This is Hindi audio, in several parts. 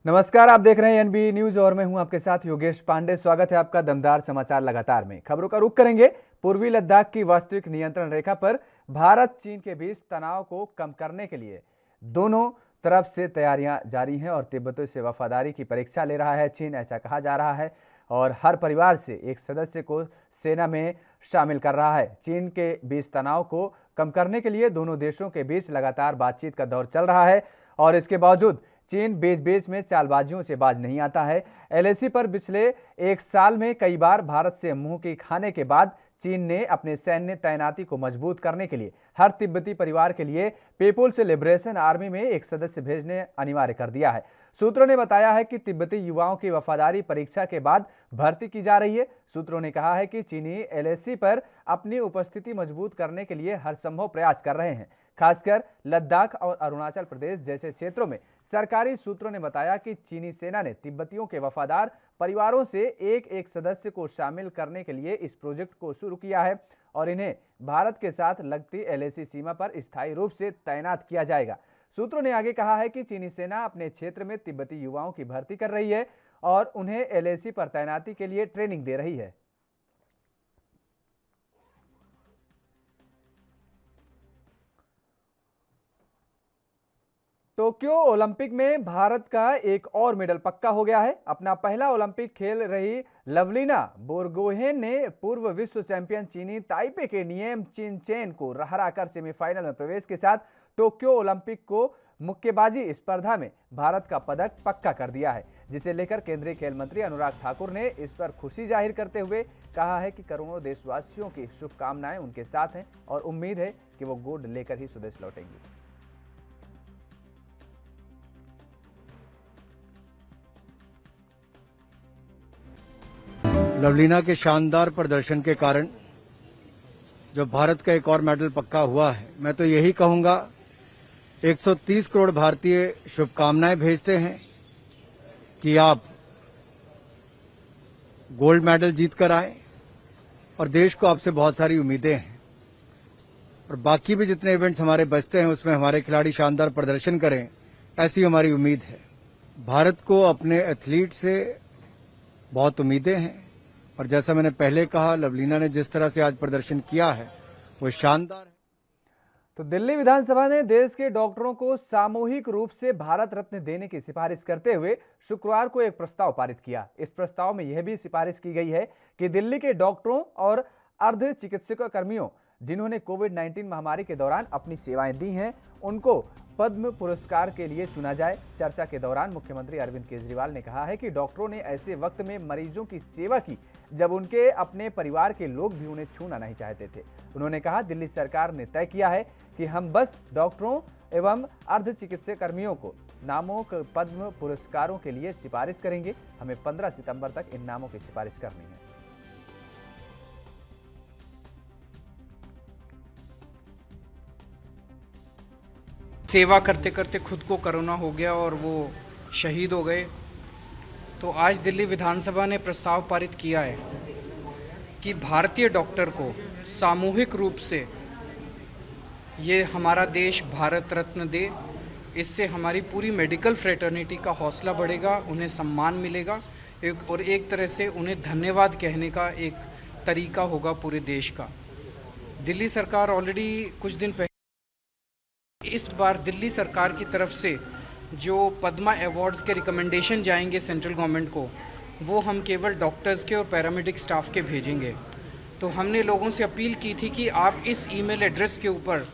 नमस्कार, आप देख रहे हैं एनबी न्यूज और मैं हूं आपके साथ योगेश पांडे। स्वागत है आपका दमदार समाचार लगातार में। खबरों का रुख करेंगे पूर्वी लद्दाख की वास्तविक नियंत्रण रेखा पर भारत चीन के बीच तनाव को कम करने के लिए दोनों तरफ से तैयारियां जारी हैं और तिब्बतियों से वफादारी की परीक्षा ले रहा है चीन, ऐसा कहा जा रहा है। और हर परिवार से एक सदस्य को सेना में शामिल कर रहा है। चीन के बीच तनाव को कम करने के लिए दोनों देशों के बीच लगातार बातचीत का दौर चल रहा है और इसके बावजूद चीन बीच बीच में चालबाजियों से बाज नहीं आता है। एलएसी पर पिछले एक साल में कई बार भारत से मुंह की खाने के बाद चीन ने अपने सैन्य तैनाती को मजबूत करने के लिए हर तिब्बती परिवार के लिए पीपुल्स लिबरेशन आर्मी में एक सदस्य भेजने अनिवार्य कर दिया है। सूत्रों ने बताया है कि तिब्बती युवाओं की वफादारी परीक्षा के बाद भर्ती की जा रही है। सूत्रों ने कहा है कि चीनी एलएसी पर अपनी उपस्थिति मजबूत करने के लिए हर संभव प्रयास कर रहे हैं, खासकर लद्दाख और अरुणाचल प्रदेश जैसे क्षेत्रों में। सरकारी सूत्रों ने बताया कि चीनी सेना ने तिब्बतियों के वफादार परिवारों से एक एक सदस्य को शामिल करने के लिए इस प्रोजेक्ट को शुरू किया है और इन्हें भारत के साथ लगती एलएसी सीमा पर स्थायी रूप से तैनात किया जाएगा। सूत्रों ने आगे कहा है कि चीनी सेना अपने क्षेत्र में तिब्बती युवाओं की भर्ती कर रही है और उन्हें एलएसी पर तैनाती के लिए ट्रेनिंग दे रही है। टोक्यो ओलंपिक में भारत का एक और मेडल पक्का हो गया है। अपना पहला ओलंपिक खेल रही लवलीना बोरगोहेन ने पूर्व विश्व चैंपियन चीनी ताइपे के नियम चिन चेन को हराकर सेमीफाइनल में प्रवेश के साथ टोक्यो ओलंपिक को मुक्केबाजी स्पर्धा में भारत का पदक पक्का कर दिया है, जिसे लेकर केंद्रीय खेल मंत्री अनुराग ठाकुर ने इस पर खुशी जाहिर करते हुए कहा है कि करोड़ों देशवासियों की शुभकामनाएं उनके साथ हैं और उम्मीद है कि वो गोल्ड लेकर ही स्वदेश लौटेंगे। लवलीना के शानदार प्रदर्शन के कारण जो भारत का एक और मेडल पक्का हुआ है, मैं तो यही कहूंगा 130 करोड़ भारतीय शुभकामनाएं भेजते हैं कि आप गोल्ड मेडल जीत कर आए और देश को आपसे बहुत सारी उम्मीदें हैं और बाकी भी जितने इवेंट्स हमारे बचते हैं उसमें हमारे खिलाड़ी शानदार प्रदर्शन करें, ऐसी हमारी उम्मीद है। भारत को अपने एथलीट से बहुत उम्मीदें हैं और जैसा मैंने पहले कहा, लवलीना ने जिस तरह से आज प्रदर्शन किया है वो शानदार है। तो दिल्ली विधानसभा ने देश के डॉक्टरों को सामूहिक रूप से भारत रत्न देने की सिफारिश करते हुए शुक्रवार को एक प्रस्ताव पारित किया। इस प्रस्ताव में यह भी सिफारिश की गई है कि दिल्ली के डॉक्टरों और अर्ध चिकित्सक कर्मियों जिन्होंने कोविड-19 महामारी के दौरान अपनी सेवाएं दी हैं, उनको पद्म पुरस्कार के लिए चुना जाए। चर्चा के दौरान मुख्यमंत्री अरविंद केजरीवाल ने कहा है कि डॉक्टरों ने ऐसे वक्त में मरीजों की सेवा की जब उनके अपने परिवार के लोग भी उन्हें छूना नहीं चाहते थे। उन्होंने कहा, दिल्ली सरकार ने तय किया है कि हम बस डॉक्टरों एवं अर्ध चिकित्सा कर्मियों को नामों पद्म पुरस्कारों के लिए सिफारिश करेंगे। हमें 15 सितंबर तक इन नामों की सिफारिश करनी है। सेवा करते करते खुद को कोरोना हो गया और वो शहीद हो गए। तो आज दिल्ली विधानसभा ने प्रस्ताव पारित किया है कि भारतीय डॉक्टर को सामूहिक रूप से ये हमारा देश भारत रत्न दे। इससे हमारी पूरी मेडिकल फ्रेटर्निटी का हौसला बढ़ेगा, उन्हें सम्मान मिलेगा और एक तरह से उन्हें धन्यवाद कहने का एक तरीका होगा पूरे देश का। दिल्ली सरकार ऑलरेडी कुछ दिन पहले इस बार दिल्ली सरकार की तरफ से जो पद्मा अवार्ड्स के रिकमेंडेशन जाएंगे सेंट्रल गवर्नमेंट को, वो हम केवल डॉक्टर्स के और पैरामेडिक स्टाफ के भेजेंगे। तो हमने लोगों से अपील की थी कि आप इस ईमेल एड्रेस के ऊपर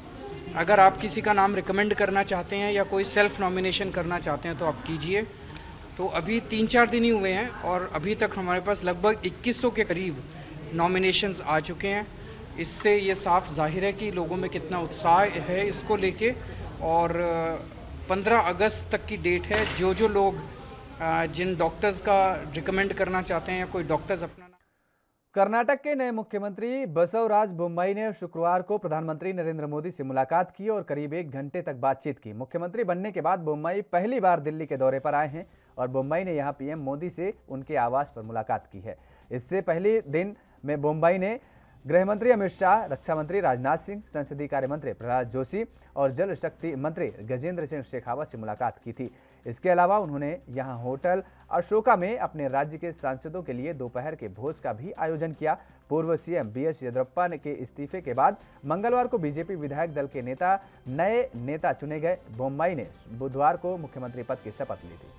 अगर आप किसी का नाम रिकमेंड करना चाहते हैं या कोई सेल्फ नॉमिनेशन करना चाहते हैं तो आप कीजिए। तो अभी 3-4 दिन ही हुए हैं और अभी तक हमारे पास लगभग 2100 के करीब नॉमिनेशंस आ चुके हैं। इससे ये साफ जाहिर है कि लोगों में कितना उत्साह है इसको लेके। और 15 अगस्त तक की डेट है। जो लोग जिन डॉक्टर्स का रिकमेंड करना चाहते हैं या कोई डॉक्टर्स अपना कर्नाटक के नए मुख्यमंत्री बसवराज बोम्मई ने शुक्रवार को प्रधानमंत्री नरेंद्र मोदी से मुलाकात की और करीब 1 घंटे तक बातचीत की। मुख्यमंत्री बनने के बाद बोम्मई पहली बार दिल्ली के दौरे पर आए हैं और बोम्मई ने यहां पीएम मोदी से उनके आवास पर मुलाकात की है। इससे पहले दिन में बोम्मई ने गृह मंत्री अमित शाह, रक्षा मंत्री राजनाथ सिंह, संसदीय कार्य मंत्री प्रहलाद जोशी और जल शक्ति मंत्री गजेंद्र सिंह शेखावत से मुलाकात की थी। इसके अलावा उन्होंने यहां होटल अशोका में अपने राज्य के सांसदों के लिए दोपहर के भोज का भी आयोजन किया। पूर्व सीएम बीएस येदियुरप्पा के इस्तीफे के बाद मंगलवार को बीजेपी विधायक दल के नए नेता चुने गए बोम्मई ने बुधवार को मुख्यमंत्री पद की शपथ ली थी।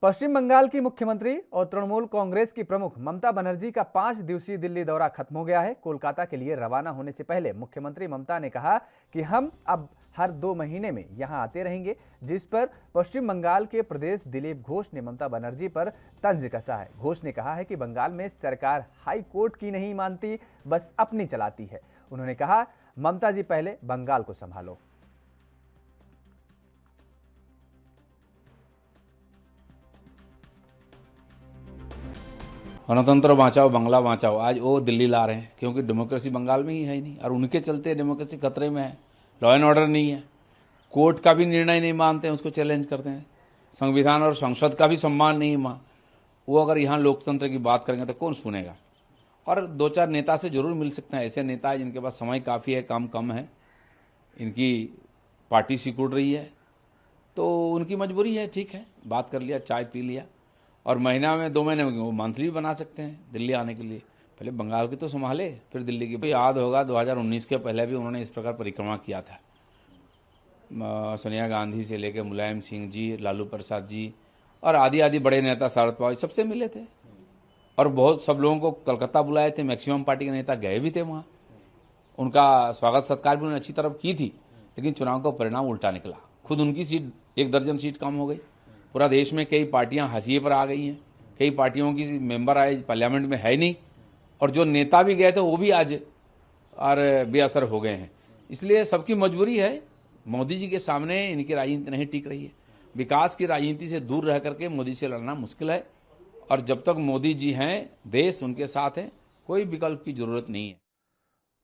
पश्चिम बंगाल की मुख्यमंत्री और तृणमूल कांग्रेस की प्रमुख ममता बनर्जी का 5 दिवसीय दिल्ली दौरा खत्म हो गया है। कोलकाता के लिए रवाना होने से पहले मुख्यमंत्री ममता ने कहा कि हम अब हर 2 महीने में यहां आते रहेंगे, जिस पर पश्चिम बंगाल के प्रदेश दिलीप घोष ने ममता बनर्जी पर तंज कसा है। घोष ने कहा है कि बंगाल में सरकार हाई कोर्ट की नहीं मानती, बस अपनी चलाती है। उन्होंने कहा, ममता जी पहले बंगाल को संभालो। गणतंत्र बाँचाओ बंगला बाँचाओ, आज वो दिल्ली ला रहे हैं, क्योंकि डेमोक्रेसी बंगाल में ही है ही नहीं, और उनके चलते डेमोक्रेसी खतरे में है। लॉ एंड ऑर्डर नहीं है, कोर्ट का भी निर्णय नहीं मानते हैं, उसको चैलेंज करते हैं, संविधान और संसद का भी सम्मान नहीं मां। वो अगर यहाँ लोकतंत्र की बात करेंगे तो कौन सुनेगा। और 2-4 नेता से जरूर मिल सकते हैं, ऐसे नेता हैं जिनके पास समय काफ़ी है, काम कम है, इनकी पार्टी सिकुड़ रही है, तो उनकी मजबूरी है, ठीक है, बात कर लिया, चाय पी लिया, और महीना में 2 महीने में वो मंथली भी बना सकते हैं दिल्ली आने के लिए। पहले बंगाल की तो संभाले, फिर दिल्ली की। याद होगा 2019 के पहले भी उन्होंने इस प्रकार परिक्रमा किया था। सोनिया गांधी से लेकर मुलायम सिंह जी, लालू प्रसाद जी और आदि बड़े नेता, शरद पवार, सबसे मिले थे, और बहुत सब लोगों को कलकत्ता बुलाए थे। मैक्सिमम पार्टी के नेता गए भी थे वहाँ, उनका स्वागत सत्कार भी उन्होंने अच्छी तरह की थी, लेकिन चुनाव का परिणाम उल्टा निकला। खुद उनकी सीट 1 दर्जन सीट कम हो गई। पूरा देश में कई पार्टियां हाशिए पर आ गई हैं, कई पार्टियों की मेंबर आए पार्लियामेंट में है नहीं, और जो नेता भी गए थे वो भी आज और बेअसर हो गए हैं। इसलिए सबकी मजबूरी है, मोदी जी के सामने इनकी राजनीति नहीं टिक रही है। विकास की राजनीति से दूर रह करके मोदी से लड़ना मुश्किल है, और जब तक मोदी जी हैं, देश उनके साथ है, कोई विकल्प की जरूरत नहीं है।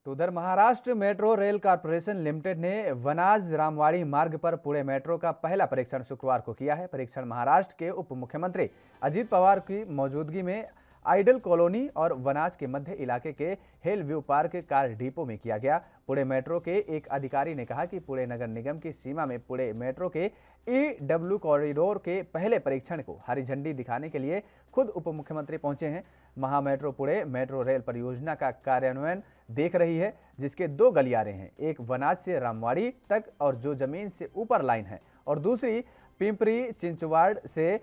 तो उधर Maharashtra metro rail corporation limited ने वनाज रामवाड़ी मार्ग पर पुणे मेट्रो का पहला परीक्षण शुक्रवार को किया है। परीक्षण महाराष्ट्र के उप मुख्यमंत्री अजित पवार की मौजूदगी में आइडल कॉलोनी और वनाज के मध्य इलाके के हिल व्यू पार्क कार डिपो में किया गया। पुणे मेट्रो के एक अधिकारी ने कहा कि पुणे नगर निगम की सीमा में पुणे मेट्रो के ईडब्ल्यू कॉरिडोर के पहले परीक्षण को हरी झंडी दिखाने के लिए खुद उप मुख्यमंत्री पहुंचे हैं। महामेट्रो पुणे मेट्रो रेल परियोजना का कार्यान्वयन देख रही है, जिसके 2 गलियारे हैं, एक वनाज से रामवाड़ी तक और जो जमीन से ऊपर लाइन है, और दूसरी पिंपरी चिंचवाड़ से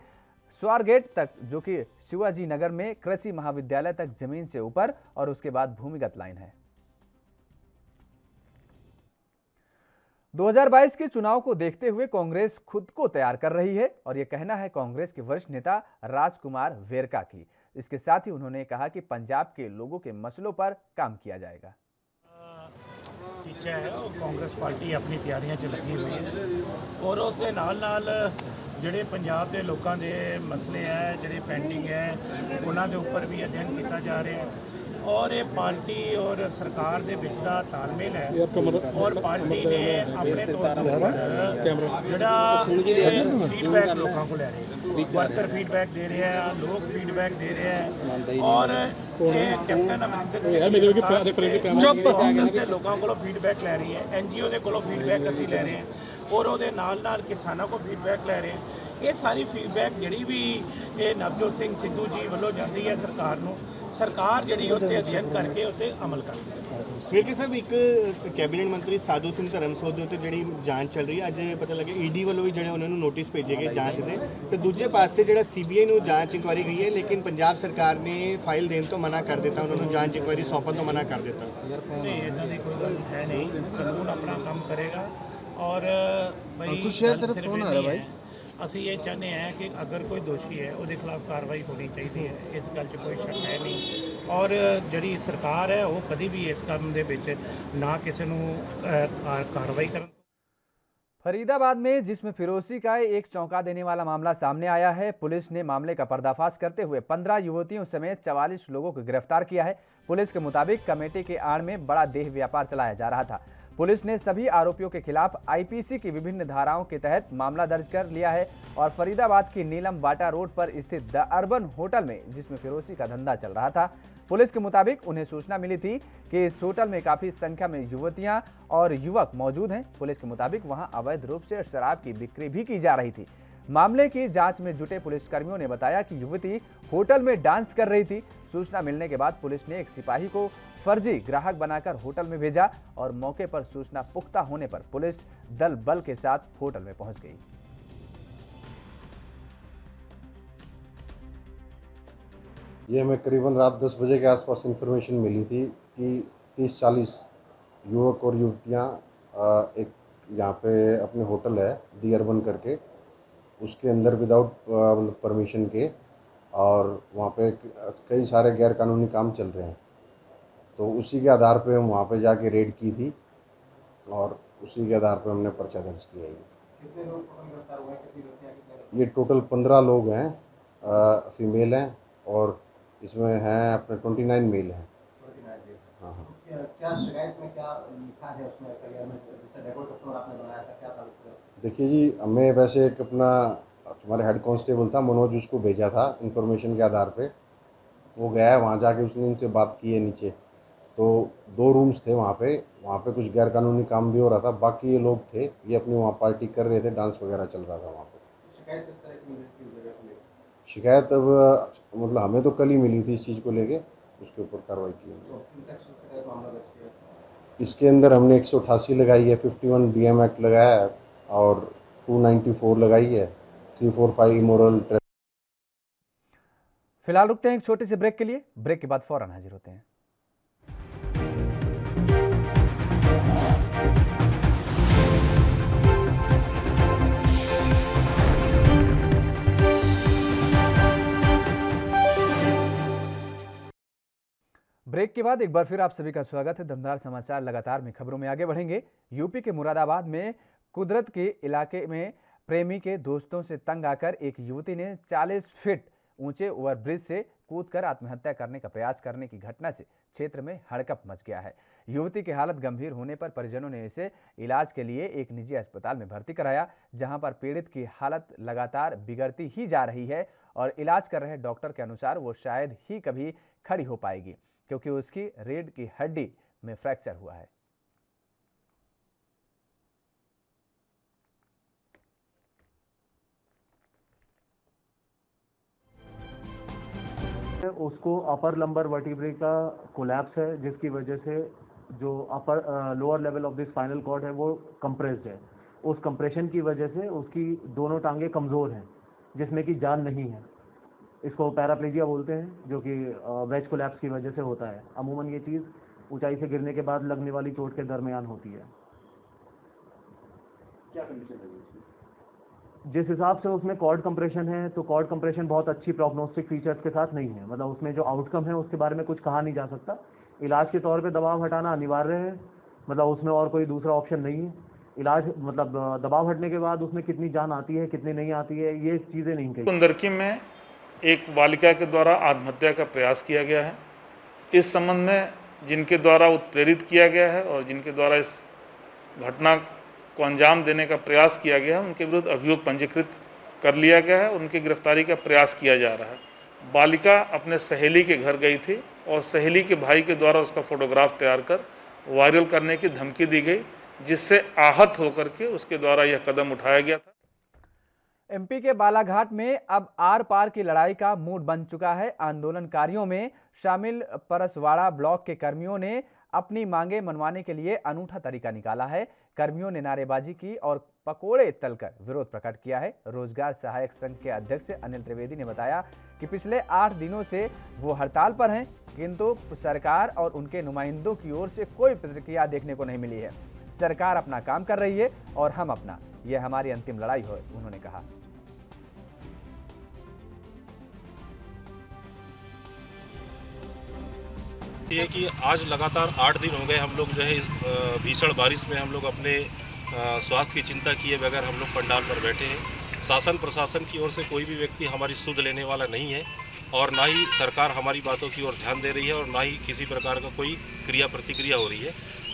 स्वारगेट तक, जो कि शिवाजी नगर में कृषि महाविद्यालय तक जमीन से ऊपर और उसके बाद भूमिगत लाइन है। 2022 के चुनाव को देखते हुए कांग्रेस खुद को तैयार कर रही है, और यह कहना है कांग्रेस के वरिष्ठ नेता राजकुमार वेरका की। इसके साथ ही उन्होंने कहा कि पंजाब के लोगों के मसलों पर काम किया जाएगा। इच्छा है और कांग्रेस पार्टी अपनी तैयारियां च लगी हुई है, और उसके नाल ਜਿਹੜੇ ਪੰਜਾਬ ਦੇ ਲੋਕਾਂ ਦੇ ਮਸਲੇ ਹੈ, ਜਿਹੜੇ ਪੈਂਡਿੰਗ ਹੈ, ਉਹਨਾਂ ਦੇ ਉੱਪਰ ਵੀ ਅਧਿਐਨ ਕੀਤਾ ਜਾ ਰਿਹਾ ਹੈ। और ये पार्टी और सरकार के बीच का तालमेल है, और पार्टी ने अपने तौर पर जड़ा फीडबैक लोगों को ले रहे हैं, वर्कर फीडबैक दे रहे हैं, लोग फीडबैक दे रहे हैं, और कैप्टन अमरिंदर लोगों को फीडबैक ले रही है, NGO के को फीडबैक असी ले रहे हैं, और वो नाल किसानों को फीडबैक ले रहे हैं। ये सारी फीडबैक जी भी ये नवजोत सिंह सिद्धू जी वालों जाती है सरकार को, सरकार जी उत्ते अध्ययन करके उत्ते अमल करती है। फिर कि साहब एक कैबिनेट मंत्री साधू सिंह धर्मसोत के उत्ते जिहड़ी जांच चल रही है, अज पता लगे ईडी वालों भी जिहड़े उन्होंने नोटिस भेजे गए जांच के, तो दूजे पासे जिहड़ा CBI नूं जांच इंक्वायरी गई है, लेकिन पंजाब सरकार ने फाइल देने तो मना कर दिता, उन्होंने जांच इंक्वायरी सौंपण तो मना कर दिता। नहीं, इदां दी कोई गल है नहीं, कानून अपना काम करेगा, और भाई फोन आ रहा भाई, ਅਸੀਂ ਇਹ ਚਾਹੁੰਦੇ ਹਾਂ ਕਿ ਅਗਰ ਕੋਈ ਦੋਸ਼ੀ ਹੈ ਉਹਦੇ ਖਿਲਾਫ ਕਾਰਵਾਈ ਹੋਣੀ ਚਾਹੀਦੀ ਹੈ, ਇਸ ਗੱਲ 'ਚ ਕੋਈ ਸ਼ੱਕ ਹੈ ਨਹੀਂ, ਔਰ ਜਿਹੜੀ ਸਰਕਾਰ ਹੈ ਉਹ ਕਦੀ ਵੀ ਇਸ ਕੰਮ ਦੇ ਵਿੱਚ ਨਾ ਕਿਸੇ ਨੂੰ कार्रवाई ਕਰਨ। फरीदाबाद में जिस्म फिरोजी का एक चौंका देने वाला मामला सामने आया है। पुलिस ने मामले का पर्दाफाश करते हुए 15 युवतियों समेत 44 लोगों को गिरफ्तार किया है। पुलिस के मुताबिक कमेटी के आड़ में बड़ा देह व्यापार चलाया जा रहा था। पुलिस ने सभी आरोपियों के खिलाफ आईपीसी की विभिन्न धाराओं के तहत मामला दर्ज कर लिया है और फरीदाबाद की नीलम बाटा रोड पर स्थित द अर्बन होटल में, जिसमें फिरोजी का धंधा चल रहा था, पुलिस के मुताबिक उन्हें सूचना मिली थी कि इस होटल में काफी संख्या में युवतियां और युवक मौजूद हैं। पुलिस के मुताबिक वहां अवैध रूप से शराब की बिक्री भी की जा रही थी। मामले की जांच में जुटे पुलिसकर्मियों ने बताया कि युवती होटल में डांस कर रही थी। सूचना मिलने के बाद पुलिस ने एक सिपाही को फर्जी ग्राहक बनाकर होटल में भेजा और मौके पर सूचना पुख्ता होने पर पुलिस दल बल के साथ होटल में पहुंच गई। ये हमें करीबन रात 10 बजे के आसपास इंफॉर्मेशन मिली थी कि 30-40 युवक और युवतियां एक यहाँ पे अपने होटल है दी अर्बन करके, उसके अंदर विदाउट मतलब परमिशन के, और वहाँ पे कई सारे गैर कानूनी काम चल रहे हैं। तो उसी के आधार पे हम वहाँ पे जाके रेड की थी और उसी के आधार पे हमने पर्चा दर्ज किया है। कितने लोग गिरफ्तार हुए? ये टोटल 15 लोग हैं, फीमेल हैं, और इसमें हैं अपने 29 मेल हैं। हाँ हाँ। क्या शिकायत में क्या लिखा है उसमें, करियर में जैसे डेकोर कस्टमर आपने बनाया था, क्या था? देखिए जी, हमें वैसे एक अपना हमारे हेड कांस्टेबल था मनोज, उसको भेजा था इन्फॉर्मेशन के आधार पे। वो गया है वहाँ जाके, उसने इनसे बात की है नीचे। तो 2 रूम्स थे वहाँ पे कुछ गैर कानूनी काम भी हो रहा था। बाकी ये लोग थे, ये अपनी वहाँ पार्टी कर रहे थे, डांस वगैरह चल रहा था वहाँ पे। शिकायत किस तरह की मिली थी इस जगह को लेकर? शिकायत अब मतलब हमें तो कल ही मिली थी इस चीज़ को लेके, उसके ऊपर कार्रवाई की है। इसके अंदर हमने 188 लगाई है, 51 DM एक्ट लगाया है और 294 लगाई है, 345 इमोरल। फिलहाल रुकते हैं एक छोटे से ब्रेक के लिए। ब्रेक के बाद फौरन हाजिर होते हैं। ब्रेक के बाद एक बार फिर आप सभी का स्वागत है। दमदार समाचार लगातार में खबरों में आगे बढ़ेंगे। यूपी के मुरादाबाद में कुदरत के इलाके में प्रेमी के दोस्तों से तंग आकर एक युवती ने 40 फीट ऊंचे ओवरब्रिज से कूदकर आत्महत्या करने का प्रयास करने की घटना से क्षेत्र में हड़कंप मच गया है। युवती की हालत गंभीर होने पर परिजनों ने इसे इलाज के लिए एक निजी अस्पताल में भर्ती कराया, जहां पर पीड़ित की हालत लगातार बिगड़ती ही जा रही है और इलाज कर रहे डॉक्टर के अनुसार वो शायद ही कभी खड़ी हो पाएगी, क्योंकि उसकी रीढ़ की हड्डी में फ्रैक्चर हुआ है। उसको अपर लंबर वर्टिब्रे का कोलैप्स है, जिसकी वजह से जो upper lower level of the spinal cord है वो कंप्रेस्ड है। उस कंप्रेशन की वजह से उसकी दोनों टांगे कमज़ोर हैं, जिसमें कि जान नहीं है। इसको पैराप्लेजिया बोलते हैं, जो कि वेज कोलैप्स की वजह से होता है। अमूमन ये चीज़ ऊंचाई से गिरने के बाद लगने वाली चोट के दरमियान होती है। क्या कंडीशन है उसकी? जिस हिसाब से उसमें कॉर्ड कंप्रेशन है, तो कॉर्ड कंप्रेशन बहुत अच्छी प्रोग्नोस्टिक फीचर्स के साथ नहीं है। मतलब उसमें जो आउटकम है उसके बारे में कुछ कहा नहीं जा सकता। इलाज के तौर पे दबाव हटाना अनिवार्य है, मतलब उसमें और कोई दूसरा ऑप्शन नहीं है। इलाज मतलब दबाव हटने के बाद उसमें कितनी जान आती है, कितनी नहीं आती है, ये चीज़ें नहीं कही। कुंदरकी में एक बालिका के द्वारा आत्महत्या का प्रयास किया गया है। इस संबंध में जिनके द्वारा उत्प्रेरित किया गया है और जिनके द्वारा इस घटना को अंजाम देने का प्रयास किया गया है, उनके विरुद्ध अभियोग पंजीकृत कर लिया गया है। उनकी गिरफ्तारी का प्रयास किया जा रहा है। बालिका अपने सहेली के घर गई थी और सहेली के भाई के द्वारा उसका फोटोग्राफ तैयार कर वायरल करने की धमकी दी गई, जिससे आहत होकर के उसके द्वारा यह कदम उठाया गया था। एमपी के बालाघाट में अब आर पार की लड़ाई का मूड बन चुका है। आंदोलनकारियों में शामिल परसवाड़ा ब्लॉक के कर्मियों ने अपनी मांगे मनवाने के लिए अनूठा तरीका निकाला है। कर्मियों ने नारेबाजी की और पकोड़े तलकर विरोध प्रकट किया है। रोजगार सहायक संघ के अध्यक्ष अनिल त्रिवेदी ने बताया कि पिछले 8 दिनों से वो हड़ताल पर हैं, किंतु सरकार और उनके नुमाइंदों की ओर से कोई प्रतिक्रिया देखने को नहीं मिली है। सरकार अपना काम कर रही है और हम अपना, यह हमारी अंतिम लड़ाई है, उन्होंने कहा। ये कि आज लगातार 8 दिन हो गए हम लोग जो है इस भीषण बारिश में हम लोग अपने स्वास्थ्य की चिंता किए बगैर हम लोग पंडाल पर बैठे हैं। शासन प्रशासन की ओर से कोई भी व्यक्ति हमारी सुध लेने वाला नहीं है और ना ही सरकार हमारी बातों की ओर ध्यान दे रही है और ना ही किसी प्रकार का कोई क्रिया प्रतिक्रिया हो रही है।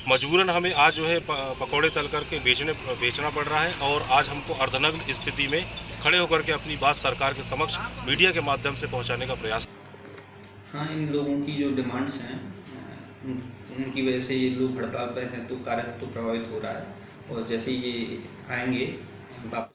मजबूरन हमें आज जो है पकौड़े तल करके बेचना पड़ रहा है और आज हमको अर्धनग्न स्थिति में खड़े होकर के अपनी बात सरकार के समक्ष मीडिया के माध्यम से पहुंचाने का प्रयास। हाँ, इन लोगों की जो डिमांड्स हैं उनकी वजह से ये लोग हड़ताल पर हैं, तो कार्य तो प्रभावित हो रहा है और जैसे ये आएंगे वापस।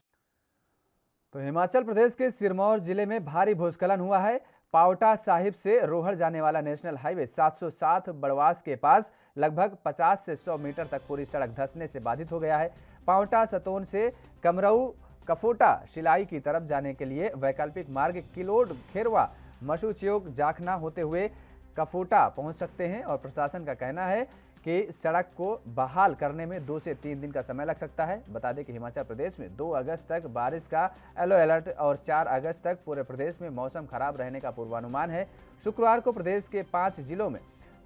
तो हिमाचल प्रदेश के सिरमौर जिले में भारी भूस्खलन हुआ है। पावटा साहिब से रोहड़ जाने वाला नेशनल हाईवे 707 बड़वास के पास लगभग 50 से 100 मीटर तक पूरी सड़क धंसने से बाधित हो गया है। पावटा सतोन से कमरऊ कफोटा शिलाई की तरफ जाने के लिए वैकल्पिक मार्ग किलोड खेरवा मशुचयोग जाखना होते हुए कफोटा पहुंच सकते हैं और प्रशासन का कहना है कि सड़क को बहाल करने में 2 से 3 दिन का समय लग सकता है। बता दें कि हिमाचल प्रदेश में 2 अगस्त तक बारिश का येलो अलर्ट और 4 अगस्त तक पूरे प्रदेश में मौसम खराब रहने का पूर्वानुमान है। शुक्रवार को प्रदेश के 5 जिलों में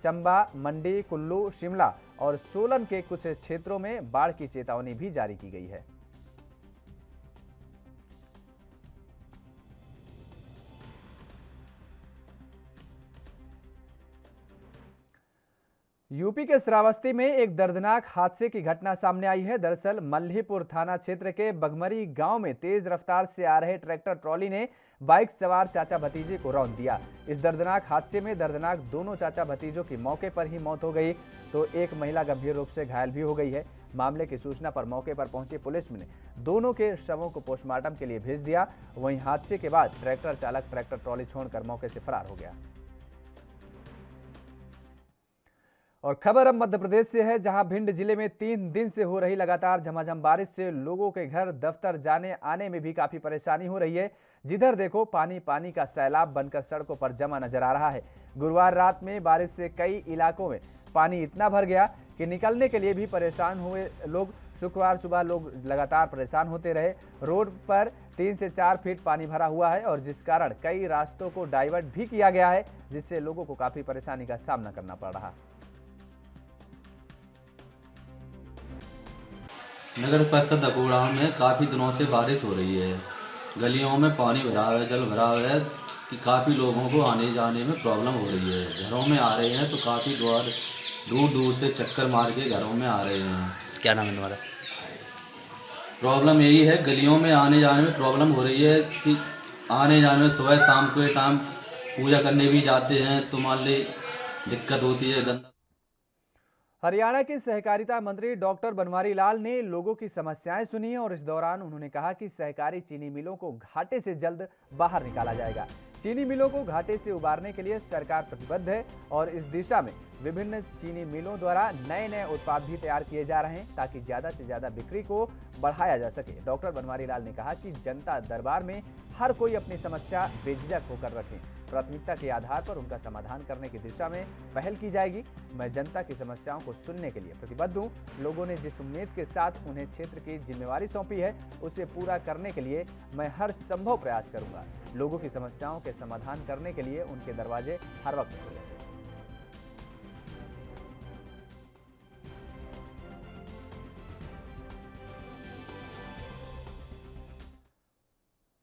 चंबा, मंडी, कुल्लू, शिमला और सोलन के कुछ क्षेत्रों में बाढ़ की चेतावनी भी जारी की गई है। यूपी के श्रावस्ती में एक दर्दनाक हादसे की घटना सामने आई है। दरअसल मल्हीपुर थाना क्षेत्र के बगमरी गांव में तेज रफ्तार से आ रहे ट्रैक्टर ट्रॉली ने बाइक सवार चाचा भतीजे को रौंद दिया। इस दर्दनाक हादसे में दर्दनाक दोनों चाचा भतीजों की मौके पर ही मौत हो गई, तो एक महिला गंभीर रूप से घायल भी हो गई है। मामले की सूचना पर मौके पर पहुंची पुलिस ने दोनों के शवों को पोस्टमार्टम के लिए भेज दिया। वहीं हादसे के बाद ट्रैक्टर चालक ट्रैक्टर ट्रॉली छोड़कर मौके से फरार हो गया। और खबर अब मध्य प्रदेश से है, जहां भिंड जिले में 3 दिन से हो रही लगातार झमाझम बारिश से लोगों के घर दफ्तर जाने आने में भी काफी परेशानी हो रही है। जिधर देखो पानी पानी का सैलाब बनकर सड़कों पर जमा नजर आ रहा है। गुरुवार रात में बारिश से कई इलाकों में पानी इतना भर गया कि निकलने के लिए भी परेशान हुए लोग। शुक्रवार सुबह लोग लगातार परेशान होते रहे। रोड पर 3 से 4 फीट पानी भरा हुआ है और जिस कारण कई रास्तों को डाइवर्ट भी किया गया है, जिससे लोगों को काफी परेशानी का सामना करना पड़ रहा है। नगर परिषद अकोड़ा में काफ़ी दिनों से बारिश हो रही है। गलियों में पानी भरा हुआ है, जल भरा हुआ है कि काफ़ी लोगों को आने जाने में प्रॉब्लम हो रही है। घरों में आ रहे हैं तो काफ़ी दूर दूर से चक्कर मार के घरों में आ रहे हैं। क्या नाम है तुम्हारा? प्रॉब्लम यही है, गलियों में आने जाने में प्रॉब्लम हो रही है कि आने जाने में सुबह शाम के टाइम पूजा करने भी जाते हैं तो मान ली दिक्कत होती है। गंदा हरियाणा के सहकारिता मंत्री डॉक्टर बनवारी लाल ने लोगों की समस्याएं सुनी और इस दौरान उन्होंने कहा कि सहकारी चीनी मिलों को घाटे से जल्द बाहर निकाला जाएगा। चीनी मिलों को घाटे से उबारने के लिए सरकार प्रतिबद्ध है और इस दिशा में विभिन्न चीनी मिलों द्वारा नए उत्पाद भी तैयार किए जा रहे हैं ताकि ज्यादा से ज्यादा बिक्री को बढ़ाया जा सके। डॉक्टर बनवारी लाल ने कहा कि जनता दरबार में हर कोई अपनी समस्या बेझिझक होकर रखें। प्राथमिकता के आधार पर उनका समाधान करने की दिशा में पहल की जाएगी। मैं जनता की समस्याओं को सुनने के लिए प्रतिबद्ध हूँ। लोगों ने जिस उम्मीद के साथ उन्हें क्षेत्र की जिम्मेवारी सौंपी है उसे पूरा करने के लिए मैं हर संभव प्रयास करूंगा। लोगों की समस्याओं के समाधान करने के लिए उनके दरवाजे हर वक्त खुले हैं।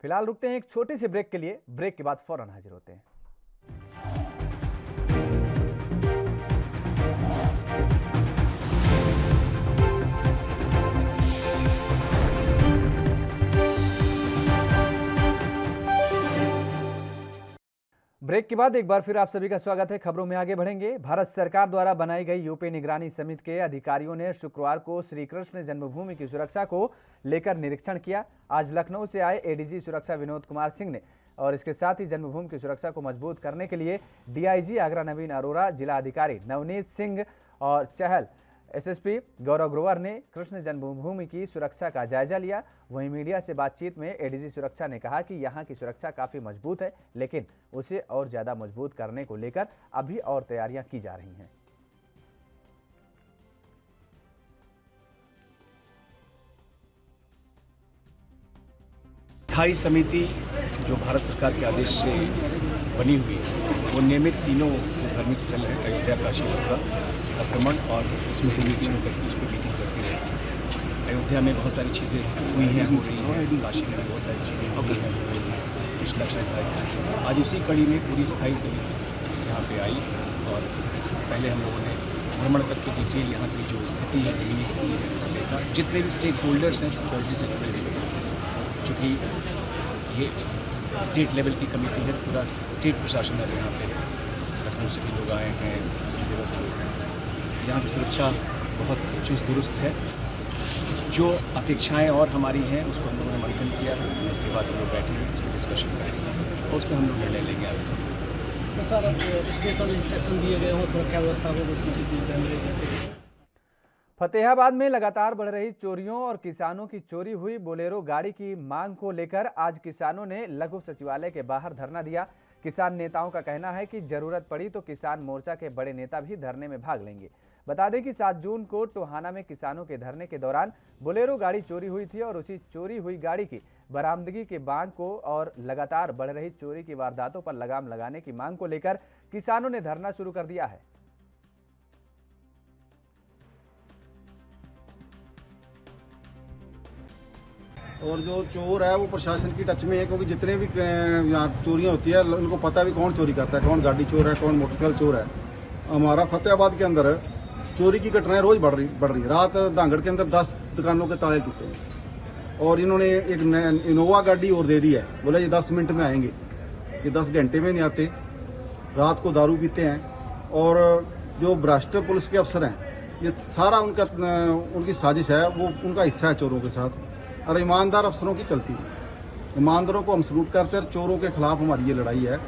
फिलहाल रुकते हैं एक छोटे से ब्रेक के लिए। ब्रेक के बाद फौरन हाजिर होते हैं। ब्रेक के बाद एक बार फिर आप सभी का स्वागत है। खबरों में आगे बढ़ेंगे। भारत सरकार द्वारा बनाई गई यूपी निगरानी समिति के अधिकारियों ने शुक्रवार को श्री कृष्ण जन्मभूमि की सुरक्षा को लेकर निरीक्षण किया। आज लखनऊ से आए एडीजी सुरक्षा विनोद कुमार सिंह ने और इसके साथ ही जन्मभूमि की सुरक्षा को मजबूत करने के लिए डीआईजी आगरा नवीन अरोड़ा, जिला अधिकारी नवनीत सिंह और चहल एसएसपी गौरव ग्रोवर ने कृष्ण जन्मभूमि की सुरक्षा का जायजा लिया। वहीं मीडिया से बातचीत में एडीजी सुरक्षा ने कहा कि यहां की सुरक्षा काफी मजबूत है, लेकिन उसे और ज्यादा मजबूत करने को लेकर अभी और तैयारियां की जा रही हैं। स्थायी समिति जो भारत सरकार के आदेश से बनी हुई है वो नियमित तीनों धार्मिक स्थल है अयोध्या, काशी, मथुरा का भ्रमण और उसमें निरीक्षण करके उसको मीटिंग करती रहे। अयोध्या में बहुत सारी चीज़ें हुई हैं, हो रही हैं, काशी में बहुत सारी चीज़ें हो गई हैं, कुछ लक्ष्य था। आज उसी कड़ी में पूरी स्थायी समिति यहाँ पे आई और पहले हम लोगों ने भ्रमण करके डिटेल यहाँ की जो स्थिति है ज़मीनी स्थिति है देखा। जितने भी स्टेक होल्डर्स हैं सिक्योरिटी से जुड़े हुए, चूँकि ये स्टेट लेवल की कमेटी है, पूरा स्टेट प्रशासन है यहाँ पे, लखनऊ से भी लोग आए हैं, सभी जगह से लोग हैं। यहाँ की सुरक्षा बहुत चुस्त दुरुस्त है। जो अपेक्षाएं और हमारी हैं उसको हम लोगों ने मंथन किया है, इसके बाद हम लोग बैठेंगे, इसमें डिस्कशन करेंगे और उस पर हम लोग निर्णय लेंगे आगे। तो सर स्पेशल इंस्ट्रक्शन दिए गए हों सुरक्षा व्यवस्था को CCTV कैमरे जैसे। फतेहाबाद में लगातार बढ़ रही चोरियों और किसानों की चोरी हुई बोलेरो गाड़ी की मांग को लेकर आज किसानों ने लघु सचिवालय के बाहर धरना दिया। किसान नेताओं का कहना है कि जरूरत पड़ी तो किसान मोर्चा के बड़े नेता भी धरने में भाग लेंगे। बता दें कि 7 जून को टोहाना में किसानों के धरने के दौरान बोलेरो गाड़ी चोरी हुई थी और उसी चोरी हुई गाड़ी की बरामदगी की मांग को और लगातार बढ़ रही चोरी की वारदातों पर लगाम लगाने की मांग को लेकर किसानों ने धरना शुरू कर दिया है। और जो चोर है वो प्रशासन की टच में है, क्योंकि जितने भी यहाँ चोरियाँ होती है उनको पता भी कौन चोरी करता है, कौन गाड़ी चोर है, कौन मोटरसाइकिल चोर है। हमारा फतेहाबाद के अंदर चोरी की घटनाएं रोज बढ़ रही। रात धांगड़ के अंदर 10 दुकानों के ताले टूटे और इन्होंने एक इनोवा गाड़ी और दे दी है, बोला ये 10 मिनट में आएंगे। ये 10 घंटे में नहीं आते, रात को दारू पीते हैं। और जो भ्रष्ट पुलिस के अफसर हैं, ये सारा उनकी साजिश है, वो उनका हिस्सा है चोरों के साथ। और ईमानदार अफसरों की चलती है, ईमानदारों को हम सलूट करते हैं। चोरों के खिलाफ हमारी ये लड़ाई है।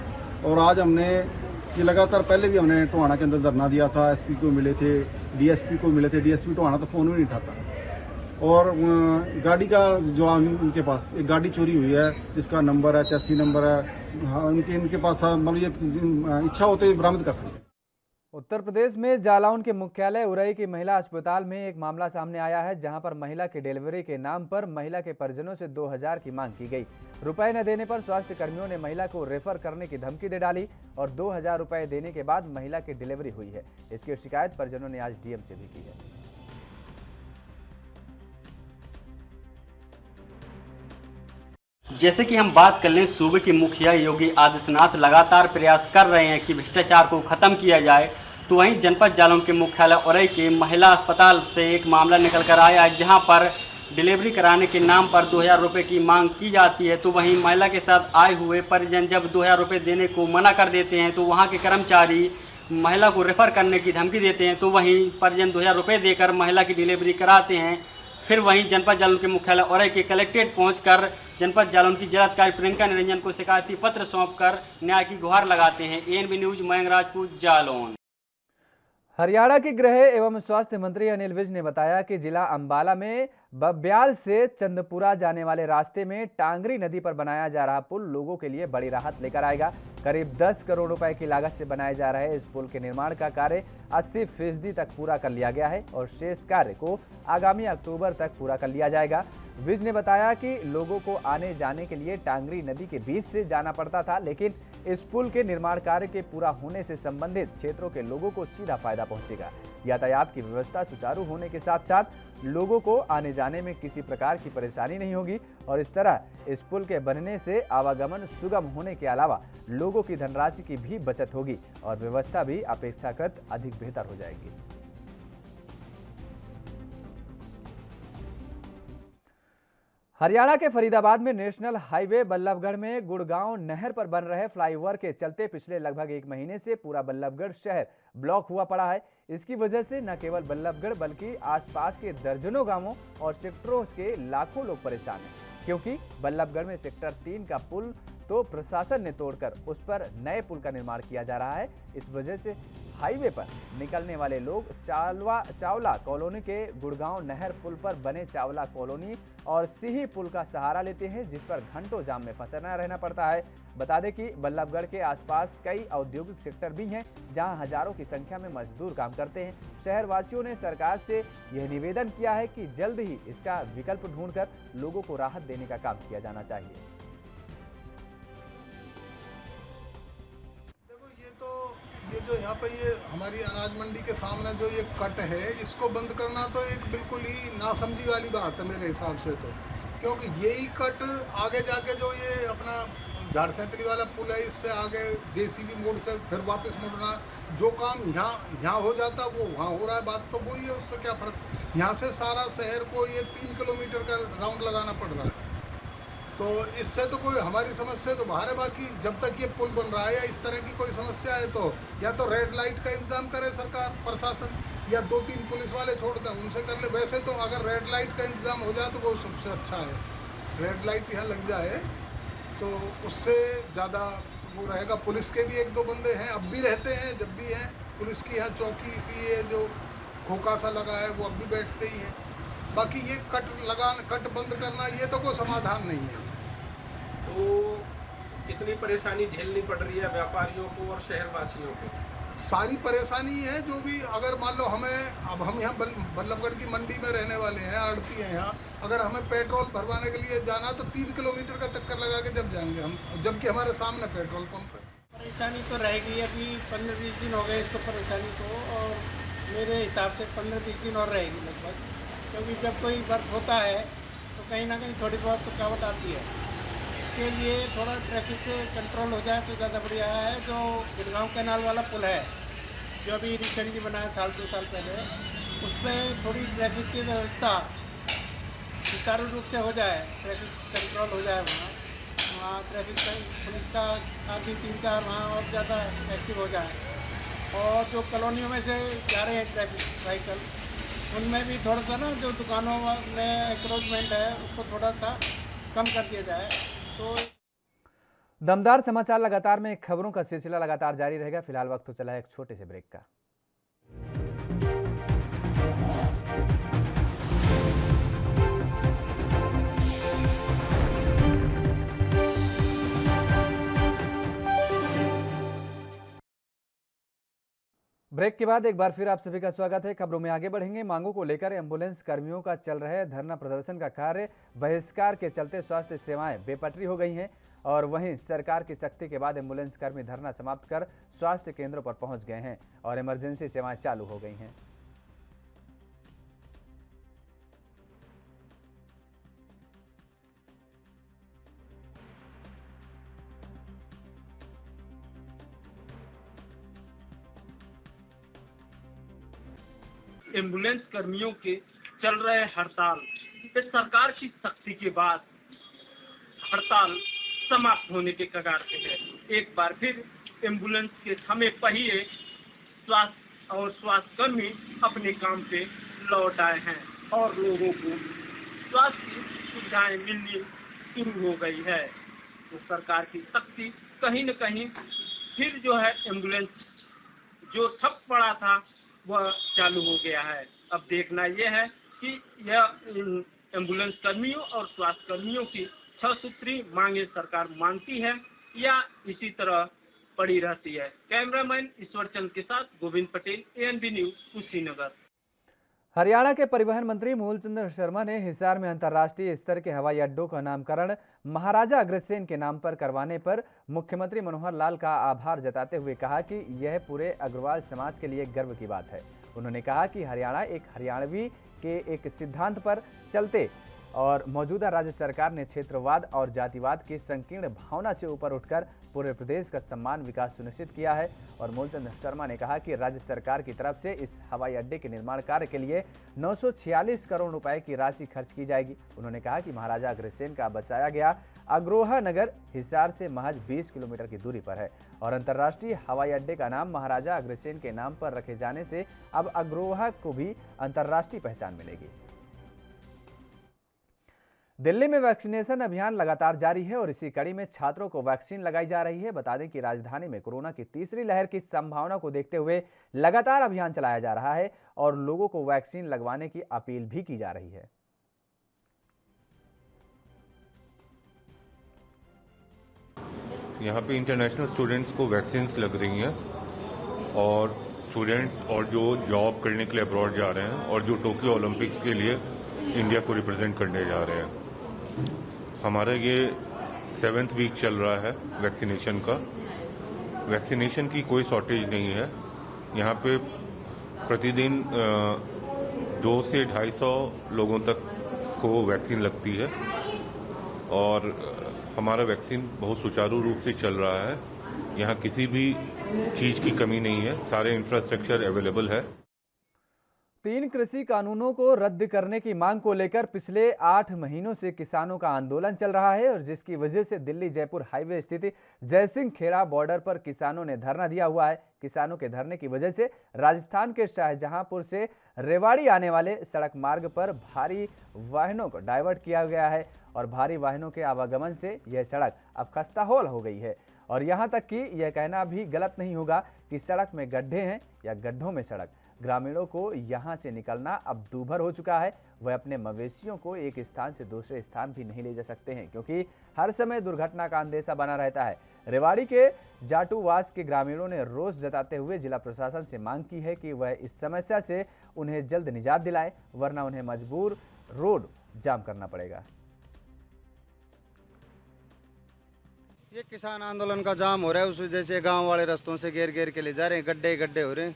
और आज हमने ये लगातार, पहले भी हमने टोहाना के अंदर धरना दिया था, SP को मिले थे, DSP को मिले थे। DSP टोहाना तो फोन भी नहीं उठाता। और गाड़ी का जवाब उनके पास, एक गाड़ी चोरी हुई है जिसका नंबर है, चेसी नंबर है। हाँ, इनके पास मतलब ये इच्छा हो तो ये बरामद कर सकते हैं। उत्तर प्रदेश में जालौन के मुख्यालय उरई की महिला अस्पताल में एक मामला सामने आया है, जहां पर महिला की डिलीवरी के नाम पर महिला के परिजनों से 2000 की मांग की गई। रुपए न देने पर स्वास्थ्य कर्मियों ने महिला को रेफर करने की धमकी दे डाली और 2000 रुपए देने के बाद महिला की डिलीवरी हुई है। इसकी शिकायत परिजनों ने आज DM से भी की है। जैसे कि हम बात कर लें, सूबे के मुखिया योगी आदित्यनाथ लगातार प्रयास कर रहे हैं कि भ्रष्टाचार को खत्म किया जाए, तो वहीं जनपद जालौन के मुख्यालय उरई के महिला अस्पताल से एक मामला निकल कर आया है, जहां पर डिलीवरी कराने के नाम पर 2000 रुपये की मांग की जाती है। तो वहीं महिला के साथ आए हुए परिजन जब 2000 रुपये देने को मना कर देते हैं, तो वहाँ के कर्मचारी महिला को रेफर करने की धमकी देते हैं। तो वहीं परिजन 2000 रुपये देकर महिला की डिलीवरी कराते हैं। फिर वहीं जनपद जालौन के मुख्यालय उरई के कलेक्ट्रेट पहुंचकर जनपद जालौन की जिलाधिकारी प्रियंका निरंजन को शिकायती पत्र सौंपकर न्याय की गुहार लगाते हैं। ANB news Mayank Rajput, Jalaun. हरियाणा के गृह एवं स्वास्थ्य मंत्री अनिल विज ने बताया कि जिला अंबाला में बब्याल से चंदपुरा जाने वाले रास्ते में टांगरी नदी पर बनाया जा रहा पुल लोगों के लिए बड़ी राहत लेकर आएगा। करीब 10 करोड़ रुपए की लागत से बनाए जा रहे इस पुल के निर्माण का कार्य 80% तक पूरा कर लिया गया है और शेष कार्य को आगामी अक्टूबर तक पूरा कर लिया जाएगा। विज ने बताया कि लोगों को आने जाने के लिए टांगरी नदी के बीच से जाना पड़ता था, लेकिन इस पुल के निर्माण कार्य के पूरा होने से संबंधित क्षेत्रों के लोगों को सीधा फायदा पहुंचेगा। यातायात की व्यवस्था सुचारू होने के साथ साथ लोगों को आने जाने में किसी प्रकार की परेशानी नहीं होगी और इस तरह इस पुल के बनने से आवागमन सुगम होने के अलावा लोगों की धनराशि की भी बचत होगी और व्यवस्था भी अपेक्षाकृत अधिक बेहतर हो जाएगी। हरियाणा के फरीदाबाद में नेशनल हाईवे बल्लभगढ़ में गुड़गांव नहर पर बन रहे फ्लाईओवर के चलते पिछले लगभग 1 महीने से पूरा बल्लभगढ़ शहर ब्लॉक हुआ पड़ा है। इसकी वजह से न केवल बल्लभगढ़ बल्कि आसपास के दर्जनों गांवों और सेक्टरों के लाखों लोग परेशान हैं, क्योंकि बल्लभगढ़ में सेक्टर 3 का पुल तो प्रशासन ने तोड़कर उस पर नए पुल का निर्माण किया जा रहा है। इस वजह से हाईवे पर निकलने वाले लोग चावला कॉलोनी के गुड़गांव नहर पुल पर बने चावला कॉलोनी और सिही पुल का सहारा लेते हैं, जिस पर घंटों जाम में फंसना रहना पड़ता है। बता दें कि बल्लभगढ़ के आसपास कई औद्योगिक सेक्टर भी हैं, जहां हजारों की संख्या में मजदूर काम करते हैं। शहरवासियों ने सरकार से यह निवेदन किया है कि जल्द ही इसका विकल्प ढूंढकर लोगों को राहत देने का काम किया जाना चाहिए। ये जो यहाँ पे ये हमारी अनाज मंडी के सामने जो ये कट है, इसको बंद करना तो एक बिल्कुल ही नासमझी वाली बात है मेरे हिसाब से तो, क्योंकि यही कट आगे जाके जो ये अपना झारसैंतरी वाला पुल है, इससे आगे जेसीबी मोड़ से फिर वापस मुड़ना, जो काम यहाँ हो जाता वो वहाँ हो रहा है। बात तो वही है, उससे क्या फ़र्क। यहाँ से सारा शहर को ये 3 किलोमीटर का राउंड लगाना पड़ रहा है, तो इससे तो कोई हमारी समस्या तो बाहर है। बाकी जब तक ये पुल बन रहा है या इस तरह की कोई समस्या है तो या तो रेड लाइट का इंतजाम करे सरकार, प्रशासन, या 2-3 पुलिस वाले छोड़ दें, उनसे कर ले। वैसे तो अगर रेड लाइट का इंतजाम हो जाए तो वो सबसे अच्छा है, रेड लाइट यहाँ लग जाए तो उससे ज़्यादा वो रहेगा। पुलिस के भी 1-2 बंदे हैं, अब भी रहते हैं, जब भी हैं पुलिस की यहाँ चौकी सी है जो खोखा सा लगा है वो अब भी बैठते ही हैं। बाकी ये कट बंद करना ये तो कोई समाधान नहीं है। तो कितनी परेशानी झेलनी पड़ रही है व्यापारियों को और शहरवासियों को? सारी परेशानी है जो भी, अगर मान लो अब हम यहाँ बल्लभगढ़ की मंडी में रहने वाले हैं, आड़ती हैं यहाँ, अगर हमें पेट्रोल भरवाने के लिए जाना तो 3 किलोमीटर का चक्कर लगा के जब जाएंगे हम, जबकि हमारे सामने पेट्रोल पंप है। परेशानी तो रहेगी, अभी 15-20 दिन हो गए इसको परेशानी को, और मेरे हिसाब से 15-20 दिन और रहेगी लगभग, क्योंकि जब कोई वर्क होता है तो कहीं ना कहीं थोड़ी बहुत रुकावट आती है। इसके लिए थोड़ा ट्रैफिक कंट्रोल हो जाए तो ज़्यादा बढ़िया है। जो गुड़गांव कैनाल वाला पुल है जो अभी रिसेंटली बना है 1-2 साल पहले, उस पर थोड़ी ट्रैफिक की व्यवस्था सुचारू रूप से हो जाए, ट्रैफिक कंट्रोल हो जाए, वहाँ ट्रैफिक पुलिस का आदमी 3-4 वहाँ और ज़्यादा एक्टिव हो जाए, और जो कॉलोनियों में से जा रहे हैं ट्रैफिक व्हीकल उनमें भी थोड़ा सा ना जो दुकानों में एक्रोचमेंट है उसको थोड़ा सा कम कर दिया जाए। तो दमदार समाचार लगातार में खबरों का सिलसिला लगातार जारी रहेगा। फिलहाल वक्त तो चला है एक छोटे से ब्रेक का। ब्रेक के बाद एक बार फिर आप सभी का स्वागत है। खबरों में आगे बढ़ेंगे। मांगों को लेकर एम्बुलेंस कर्मियों का चल रहा है धरना प्रदर्शन का कार्य बहिष्कार के चलते स्वास्थ्य सेवाएं बेपटरी हो गई हैं, और वहीं सरकार की सख्ती के बाद एम्बुलेंस कर्मी धरना समाप्त कर स्वास्थ्य केंद्रों पर पहुंच गए हैं और इमरजेंसी सेवाएं चालू हो गई हैं। एम्बुलेंस कर्मियों के चल रहे हड़ताल, इस सरकार की सख्ती के बाद हड़ताल समाप्त होने के कगार पे है। एक बार फिर एम्बुलेंस के थमे पहिए स्वास्थ्य कर्मी अपने काम पे लौट आए हैं और लोगों को स्वास्थ्य सुविधाएं मिलनी शुरू हो गई है। तो सरकार की सख्ती कहीं न कहीं फिर जो है एम्बुलेंस जो ठप पड़ा था वह चालू हो गया है। अब देखना यह है कि यह एम्बुलेंस कर्मियों और स्वास्थ्य कर्मियों की 6 सूत्री मांगे सरकार मानती है या इसी तरह पड़ी रहती है। कैमरामैन ईश्वर चंद के साथ गोविंद पटेल, ANB न्यूज, कुशीनगर। हरियाणा के परिवहन मंत्री मूलचंद शर्मा ने हिसार में अंतर्राष्ट्रीय स्तर के हवाई अड्डों का नामकरण महाराजा अग्रसेन के नाम पर करवाने पर मुख्यमंत्री मनोहर लाल का आभार जताते हुए कहा कि यह पूरे अग्रवाल समाज के लिए गर्व की बात है। उन्होंने कहा कि हरियाणा एक हरियाणवी के एक सिद्धांत पर चलते और मौजूदा राज्य सरकार ने क्षेत्रवाद और जातिवाद की संकीर्ण भावना से ऊपर उठकर पूरे प्रदेश का सम्मान विकास सुनिश्चित किया है। और मूलचंद शर्मा ने कहा कि राज्य सरकार की तरफ से इस हवाई अड्डे के निर्माण कार्य के लिए 946 करोड़ रुपए की राशि खर्च की जाएगी। उन्होंने कहा कि महाराजा अग्रसेन का बसाया गया अग्रोहा नगर हिसार से महज 20 किलोमीटर की दूरी पर है और अंतर्राष्ट्रीय हवाई अड्डे का नाम महाराजा अग्रसेन के नाम पर रखे जाने से अब अग्रोहा को भी अंतर्राष्ट्रीय पहचान मिलेगी। दिल्ली में वैक्सीनेशन अभियान लगातार जारी है और इसी कड़ी में छात्रों को वैक्सीन लगाई जा रही है। बता दें कि राजधानी में कोरोना की तीसरी लहर की संभावना को देखते हुए लगातार अभियान चलाया जा रहा है और लोगों को वैक्सीन लगवाने की अपील भी की जा रही है। यहाँ पे इंटरनेशनल स्टूडेंट्स को वैक्सीन लग रही हैं और स्टूडेंट्स और जो जॉब करने के लिए अब्रॉड जा रहे हैं और जो टोक्यो ओलंपिक्स के लिए इंडिया को रिप्रेजेंट करने जा रहे हैं। हमारा ये 7th वीक चल रहा है वैक्सीनेशन का। वैक्सीनेशन की कोई शॉर्टेज नहीं है। यहाँ पे प्रतिदिन 200 से 250 लोगों तक को वैक्सीन लगती है और हमारा वैक्सीन बहुत सुचारू रूप से चल रहा है। यहाँ किसी भी चीज़ की कमी नहीं है, सारे इंफ्रास्ट्रक्चर अवेलेबल है। 3 कृषि कानूनों को रद्द करने की मांग को लेकर पिछले 8 महीनों से किसानों का आंदोलन चल रहा है और जिसकी वजह से दिल्ली जयपुर हाईवे स्थित जयसिंह खेड़ा बॉर्डर पर किसानों ने धरना दिया हुआ है। किसानों के धरने की वजह से राजस्थान के शाहजहांपुर से रेवाड़ी आने वाले सड़क मार्ग पर भारी वाहनों को डाइवर्ट किया गया है और भारी वाहनों के आवागमन से यह सड़क अब खस्ताहाल हो गई है। और यहाँ तक कि यह कहना भी गलत नहीं होगा कि सड़क में गड्ढे हैं या गड्ढों में सड़क। ग्रामीणों को यहाँ से निकलना अब दूभर हो चुका है। वह अपने मवेशियों को एक स्थान से दूसरे स्थान भी नहीं ले जा सकते हैं क्योंकि हर समय दुर्घटना का अंदेशा बना रहता है। रेवाड़ी के जाटूवास के ग्रामीणों ने रोष जताते हुए जिला प्रशासन से मांग की है कि वह इस समस्या से उन्हें जल्द निजात दिलाए, वरना उन्हें मजबूर रोड जाम करना पड़ेगा। ये किसान आंदोलन का जाम हो रहा है, उस वजह से गांव वाले रास्तों से घेर घेर के ले जा रहे हैं। गड्ढे गड्ढे हो रहे हैं,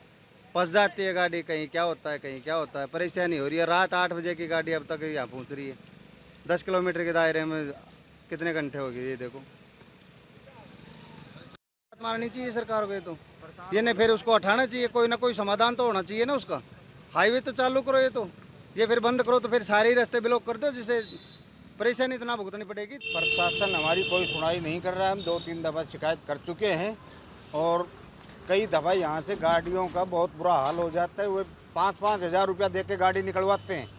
फंस जाती है गाड़ी, कहीं क्या होता है कहीं क्या होता है, परेशानी हो रही है। रात 8 बजे की गाड़ी अब तक यहाँ पहुँच रही है। 10 किलोमीटर के दायरे में कितने घंटे हो गए ये देखो। मारनी चाहिए सरकार को, ये नहीं फिर उसको हटाना चाहिए, कोई ना कोई समाधान तो होना चाहिए ना उसका। हाईवे तो चालू करो, ये फिर बंद करो तो फिर सारे ही रास्ते ब्लॉक कर दो, जिससे परेशानी इतना भुगतनी पड़ेगी। प्रशासन हमारी कोई सुनाई नहीं कर रहा है। हम 2-3 दफ़ा शिकायत कर चुके हैं और कई दफ़ा यहाँ से गाड़ियों का बहुत बुरा हाल हो जाता है। वे 5-5 हज़ार रुपया दे के गाड़ी निकलवाते हैं,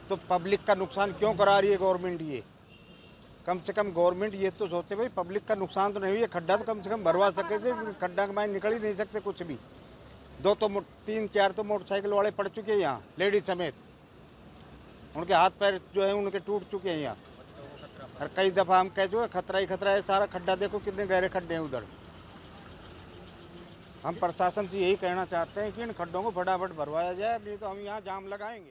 तो पब्लिक का नुकसान क्यों करा रही है गवर्नमेंट? ये कम से कम गवर्नमेंट ये तो सोचे भाई पब्लिक का नुकसान तो नहीं हुई है, खड्डा तो कम से कम भरवा सके थे। खड्डा के मायने निकल ही नहीं सकते कुछ भी। 3-4 तो मोटरसाइकिल वाले पड़ चुके हैं यहाँ, लेडीज समेत। उनके हाथ पैर जो है उनके टूट चुके हैं यहाँ। और कई दफ़ा हम कह जो है खतरा ही खतरा है, सारा खड्डा देखो कितने गहरे खड्डे हैं उधर। हम प्रशासन से यही कहना चाहते हैं कि इन खड्डों को फटाफट भरवाया जाए, नहीं तो हम यहाँ जाम लगाएंगे।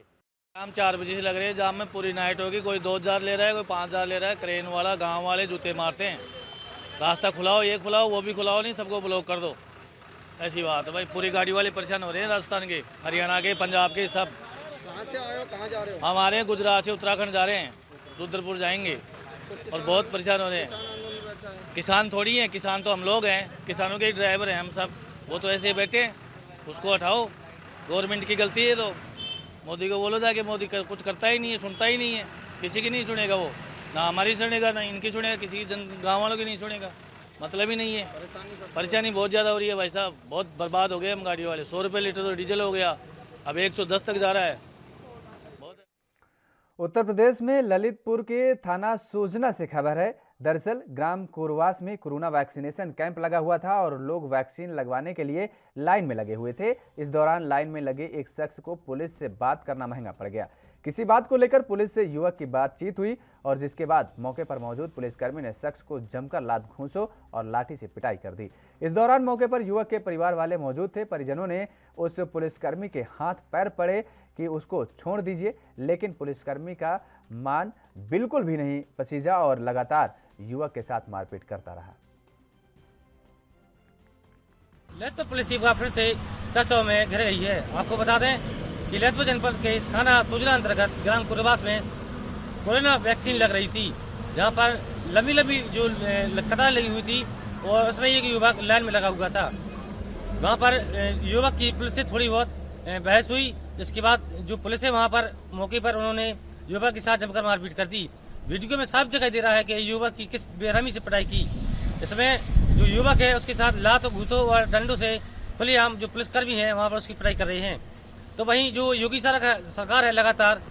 शाम 4 बजे से लग रही है जाम में, पूरी नाइट होगी। कोई 2000 ले रहा है, कोई 5000 ले रहा है। क्रेन वाला गांव वाले जूते मारते हैं। रास्ता खुलाओ, ये खुलाओ, वो भी खुलाओ, नहीं सबको ब्लॉक कर दो। ऐसी बात है भाई, पूरी गाड़ी वाले परेशान हो रहे हैं। राजस्थान के, हरियाणा के, पंजाब के सब। कहाँ से आए हो, कहाँ जा रहे हो? हम आ रहे हैं गुजरात से, उत्तराखंड जा रहे हैं, रुद्रपुर जाएंगे और बहुत परेशान हो रहे हैं। किसान थोड़ी हैं, किसान तो हम लोग हैं, किसानों के ड्राइवर हैं हम सब। वो तो ऐसे ही बैठे हैं, उसको हटाओ। गवर्नमेंट की गलती है तो मोदी को बोलो जाके। मोदी कुछ करता ही नहीं है, सुनता ही नहीं है, किसी की नहीं सुनेगा वो। ना हमारी सुनेगा, ना इनकी सुनेगा, किसी गाँव वालों की नहीं सुनेगा। मतलब ही नहीं है। परेशानी बहुत ज़्यादा हो रही है भाई साहब, बहुत बर्बाद हो गए हम गाड़ी वाले। 100 रुपये लीटर तो डीजल हो गया, अब 110 तक जा रहा है। उत्तर प्रदेश में ललितपुर के थाना सोजना से खबर है। दरअसल ग्राम कोरवास में कोरोना वैक्सीनेशन कैंप लगा हुआ था और लोग वैक्सीन लगवाने के लिए लाइन में लगे हुए थे। इस दौरान लाइन में लगे एक शख्स को पुलिस से बात करना महंगा पड़ गया। किसी बात को लेकर पुलिस से युवक की बातचीत हुई और जिसके बाद मौके पर मौजूद पुलिसकर्मी ने शख्स को जमकर लात घूंसों और लाठी से पिटाई कर दी। इस दौरान मौके पर युवक के परिवार वाले मौजूद थे। परिजनों ने उस पुलिसकर्मी के हाथ पैर पड़े कि उसको छोड़ दीजिए, लेकिन पुलिसकर्मी का मान बिल्कुल भी नहीं पसीजा और लगातार युवक के साथ मारपीट करता रहा। ललितपुर पुलिस फिर से चर्चाओं में घिर गई है। आपको बता दें कि ललितपुर जनपद के थाना सोजना अंतर्गत ग्राम कोरवास में कोरोना वैक्सीन लग रही थी, जहां पर लंबी लंबी जो कतार लगी हुई थी और उसमें एक युवक लाइन में लगा हुआ था। वहां पर युवक की पुलिस से थोड़ी बहुत बहस हुई, जिसके बाद जो पुलिस है वहां पर मौके पर उन्होंने युवक के साथ जमकर मारपीट कर दी। वीडियो में साफ दिखाई दे रहा है कि युवक की किस बेरहमी से पिटाई की। इसमें जो युवक है उसके साथ लात घूसों और डंडों से खुलेआम जो पुलिसकर्मी हैं वहां पर उसकी पिटाई कर रहे हैं। तो वहीं जो योगी सरकार है लगातार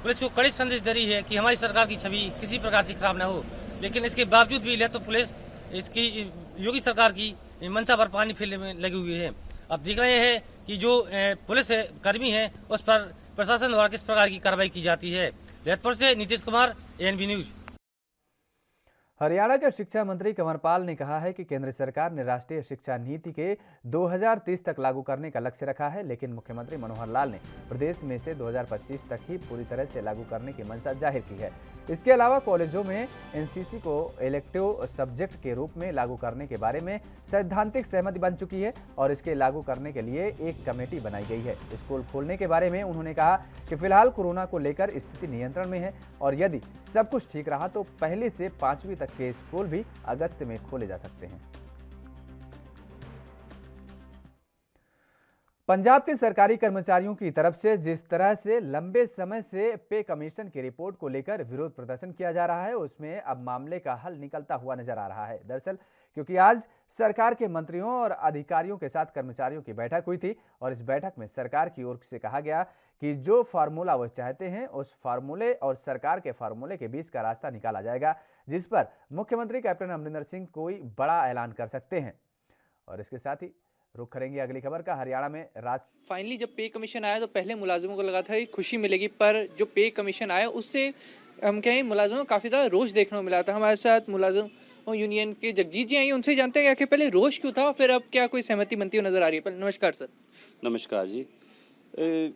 पुलिस को कड़ी संदेश दे रही है कि हमारी सरकार की छवि किसी प्रकार से खराब न हो, लेकिन इसके बावजूद भी ललितपुर पुलिस इसकी योगी सरकार की मंशा पर पानी फेरने में लगी हुई है। अब देखना यह है कि जो पुलिस कर्मी है उस पर प्रशासन द्वारा किस प्रकार की कार्रवाई की जाती है। ललितपुर से नीतीश कुमार, ANB न्यूज। हरियाणा के शिक्षा मंत्री कंवरपाल ने कहा है कि केंद्र सरकार ने राष्ट्रीय शिक्षा नीति के 2030 तक लागू करने का लक्ष्य रखा है, लेकिन मुख्यमंत्री मनोहर लाल ने प्रदेश में से 2025 तक ही पूरी तरह से लागू करने की मंशा जाहिर की है। इसके अलावा कॉलेजों में NCC को इलेक्टिव सब्जेक्ट के रूप में लागू करने के बारे में सैद्धांतिक सहमति बन चुकी है और इसके लागू करने के लिए एक कमेटी बनाई गई है। स्कूल खोलने के बारे में उन्होंने कहा कि फिलहाल कोरोना को लेकर स्थिति नियंत्रण में है और यदि सब कुछ ठीक रहा तो पहली से 5वीं तक के स्कूल भी अगस्त में खोले जा सकते हैं। पंजाब के सरकारी कर्मचारियों की तरफ से जिस तरह से लंबे समय से पे कमीशन की रिपोर्ट को लेकर विरोध प्रदर्शन किया जा रहा है, उसमें अब मामले का हल निकलता हुआ नजर आ रहा है। दरअसल क्योंकि आज सरकार के मंत्रियों और अधिकारियों के साथ कर्मचारियों की बैठक हुई थी और इस बैठक में सरकार की ओर से कहा गया कि जो फार्मूला वो चाहते हैं उस फार्मूले और सरकार के फार्मूले के बीच का रास्ता निकाला जाएगा, जिस पर मुख्यमंत्री कैप्टन अमरिंदर सिंह कोई बड़ा ऐलान कर सकते हैं। और इसके साथ ही रुख करेंगे अगली खबर का। हरियाणा में फाइनली जब पे कमीशन आया तो पहले मुलाजिमों को लगा था कि खुशी मिलेगी, पर जो पे कमीशन आया उससे हम कहें मुलाजिमों को काफ़ी ज़्यादा रोष देखने को मिला था। हमारे साथ मुलाजिम यूनियन के जगजीत जी आई, उनसे जानते हैं कि पहले रोष क्यों था, फिर अब क्या कोई सहमति बनती हुई नजर आ रही है। नमस्कार सर। नमस्कार जी।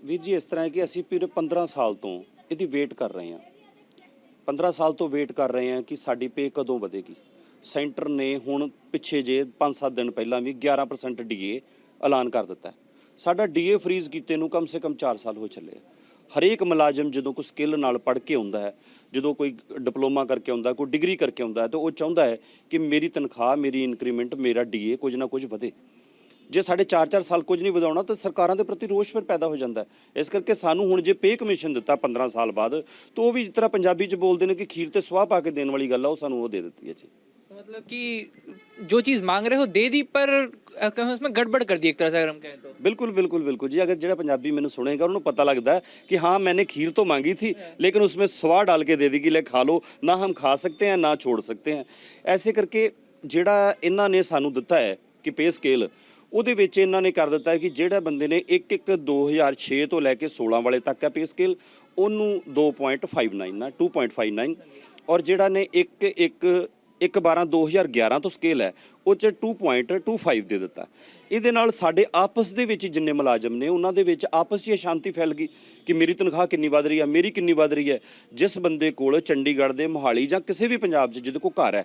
ਵੀਰ ਜੀ ਇਸ ਤਰ੍ਹਾਂ ਹੈ ਕਿ ਅਸੀਂ ਪੂਰੇ 15 ਸਾਲ ਤੋਂ ਇਹਦੀ ਵੇਟ ਕਰ ਰਹੇ ਹਾਂ। 15 ਸਾਲ ਤੋਂ ਵੇਟ ਕਰ ਰਹੇ ਹਾਂ ਕਿ ਸਾਡੀ ਪੇ ਕਦੋਂ ਵਧੇਗੀ। ਸੈਂਟਰ ਨੇ ਹੁਣ ਪਿੱਛੇ ਜੇ 5-7 ਦਿਨ ਪਹਿਲਾਂ ਵੀ 11% ਡੀਏ ਐਲਾਨ ਕਰ ਦਿੱਤਾ। ਸਾਡਾ ਡੀਏ ਫਰੀਜ਼ ਕੀਤੇ ਨੂੰ ਕਮ ਸੇ ਕਮ 4 ਸਾਲ ਹੋ ਚੱਲੇ। ਹਰੇਕ ਮੁਲਾਜ਼ਮ ਜਦੋਂ ਕੋਈ ਸਕਿੱਲ ਨਾਲ ਪੜ੍ਹ ਕੇ ਆਉਂਦਾ ਹੈ, ਜਦੋਂ ਕੋਈ ਡਿਪਲੋਮਾ ਕਰਕੇ ਆਉਂਦਾ, ਕੋਈ ਡਿਗਰੀ ਕਰਕੇ ਆਉਂਦਾ ਹੈ, ਤਾਂ ਉਹ ਚਾਹੁੰਦਾ ਹੈ ਕਿ ਮੇਰੀ ਤਨਖਾਹ, ਮੇਰੀ ਇਨਕਰੀਮੈਂਟ, ਮੇਰਾ ਡੀਏ ਕੁਝ ਨਾ ਕੁਝ ਵਧੇ। ਜੇ ਸਾਡੇ 4-4 ਸਾਲ ਕੁਝ ਨਹੀਂ ਵਧਾਉਣਾ ਤਾਂ ਸਰਕਾਰਾਂ ਦੇ ਪ੍ਰਤੀ ਰੋਸ਼ ਫਿਰ ਪੈਦਾ ਹੋ ਜਾਂਦਾ ਹੈ। ਇਸ ਕਰਕੇ ਸਾਨੂੰ ਹੁਣ ਜੇ ਪੇ ਕਮਿਸ਼ਨ ਦਿੱਤਾ 15 ਸਾਲ ਬਾਅਦ, ਤਾਂ ਉਹ ਵੀ ਜਿਸ ਤਰ੍ਹਾਂ ਪੰਜਾਬੀ 'ਚ ਬੋਲਦੇ ਨੇ ਕਿ ਖੀਰ ਤੇ ਸਵਾਹ ਪਾ ਕੇ ਦੇਣ ਵਾਲੀ ਗੱਲ ਆ, ਉਹ ਸਾਨੂੰ ਉਹ ਦੇ ਦਿੱਤੀ ਹੈ ਜੀ। मतलब कि जो चीज़ मांग रहे हो दे दी, पर उसमें गड़बड़ कर दी एक तरह से, अगर हम कहें तो। बिल्कुल बिल्कुल बिल्कुल जी। अगर जो पंजाबी मैंने सुनेगा उन्होंने पता लगता है कि हाँ मैंने खीर तो मांगी थी लेकिन उसमें स्वाद डाल के दे दी कि ले खा लो, ना हम खा सकते हैं ना छोड़ सकते हैं। ऐसे करके ਜਿਹੜਾ ਇਹਨਾਂ ਨੇ ਸਾਨੂੰ ਦਿੱਤਾ ਹੈ ਕਿ ਪੇ ਸਕੇਲ, ਉਹਦੇ ਵਿੱਚ ਇਹਨਾਂ ਨੇ ਕਰ ਦਿੱਤਾ ਹੈ ਕਿ ਜਿਹੜਾ ਬੰਦੇ ਨੇ 2006 ਤੋਂ ਲੈ ਕੇ 16 ਵਾਲੇ ਤੱਕ ਹੈ ਪੇ ਸਕੇਲ, ਉਹਨੂੰ 2.59 ਨਾ 2.59, ਔਰ ਜਿਹੜਾ ਨੇ 1/12/2011 ਤੋਂ ਸਕੇਲ ਹੈ ਉਹ 'ਚ 2.25 ਦੇ ਦਿੱਤਾ। ਇਹਦੇ ਨਾਲ ਸਾਡੇ ਆਪਸ ਦੇ ਵਿੱਚ ਜਿੰਨੇ ਮੁਲਾਜ਼ਮ ਨੇ ਉਹਨਾਂ ਦੇ ਵਿੱਚ ਆਪਸ 'ਚ ਸ਼ਾਂਤੀ ਫੈਲ ਗਈ ਕਿ ਮੇਰੀ ਤਨਖਾਹ ਕਿੰਨੀ ਵੱਧ ਰਹੀ ਹੈ, ਮੇਰੀ ਕਿੰਨੀ ਵੱਧ ਰਹੀ ਹੈ। ਜਿਸ ਬੰਦੇ ਕੋਲ ਚੰਡੀਗੜ੍ਹ ਦੇ, ਮੋਹਾਲੀ ਜਾਂ ਕਿਸੇ ਵੀ ਪੰਜਾਬ 'ਚ ਜਿਹਦੇ ਕੋਲ ਘਰ ਹੈ,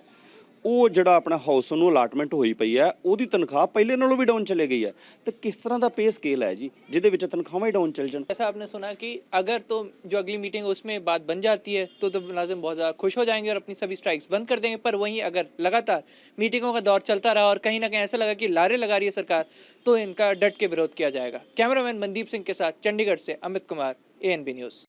ਉਹ ਜਿਹੜਾ ਆਪਣਾ ਹਾਊਸ ਨੂੰ ਅਲਾਟਮੈਂਟ ਹੋਈ ਪਈ ਹੈ, ਉਹਦੀ ਤਨਖਾਹ ਪਹਿਲੇ ਨਾਲੋਂ ਵੀ ਡਾਊਨ ਚਲੇ ਗਈ ਹੈ। तो किस तरह का पे स्केल है जी जिहदे विच तनख्वाहां डाउन चल जाण। जैसा आपने सुना कि अगर तो जो अगली मीटिंग उसमें बात बन जाती है तो मुलाजिम बहुत ज़्यादा खुश हो जाएंगे और अपनी सभी स्ट्राइक्स बंद कर देंगे, पर वहीं अगर लगातार मीटिंगों का दौर चलता रहा और कहीं ना कहीं ऐसा लगा कि लारे लगा रही है सरकार, तो इनका डट के विरोध किया जाएगा। कैमरामैन मनदीप सिंह के साथ चंडीगढ़ से अमित कुमार, ANB न्यूज़।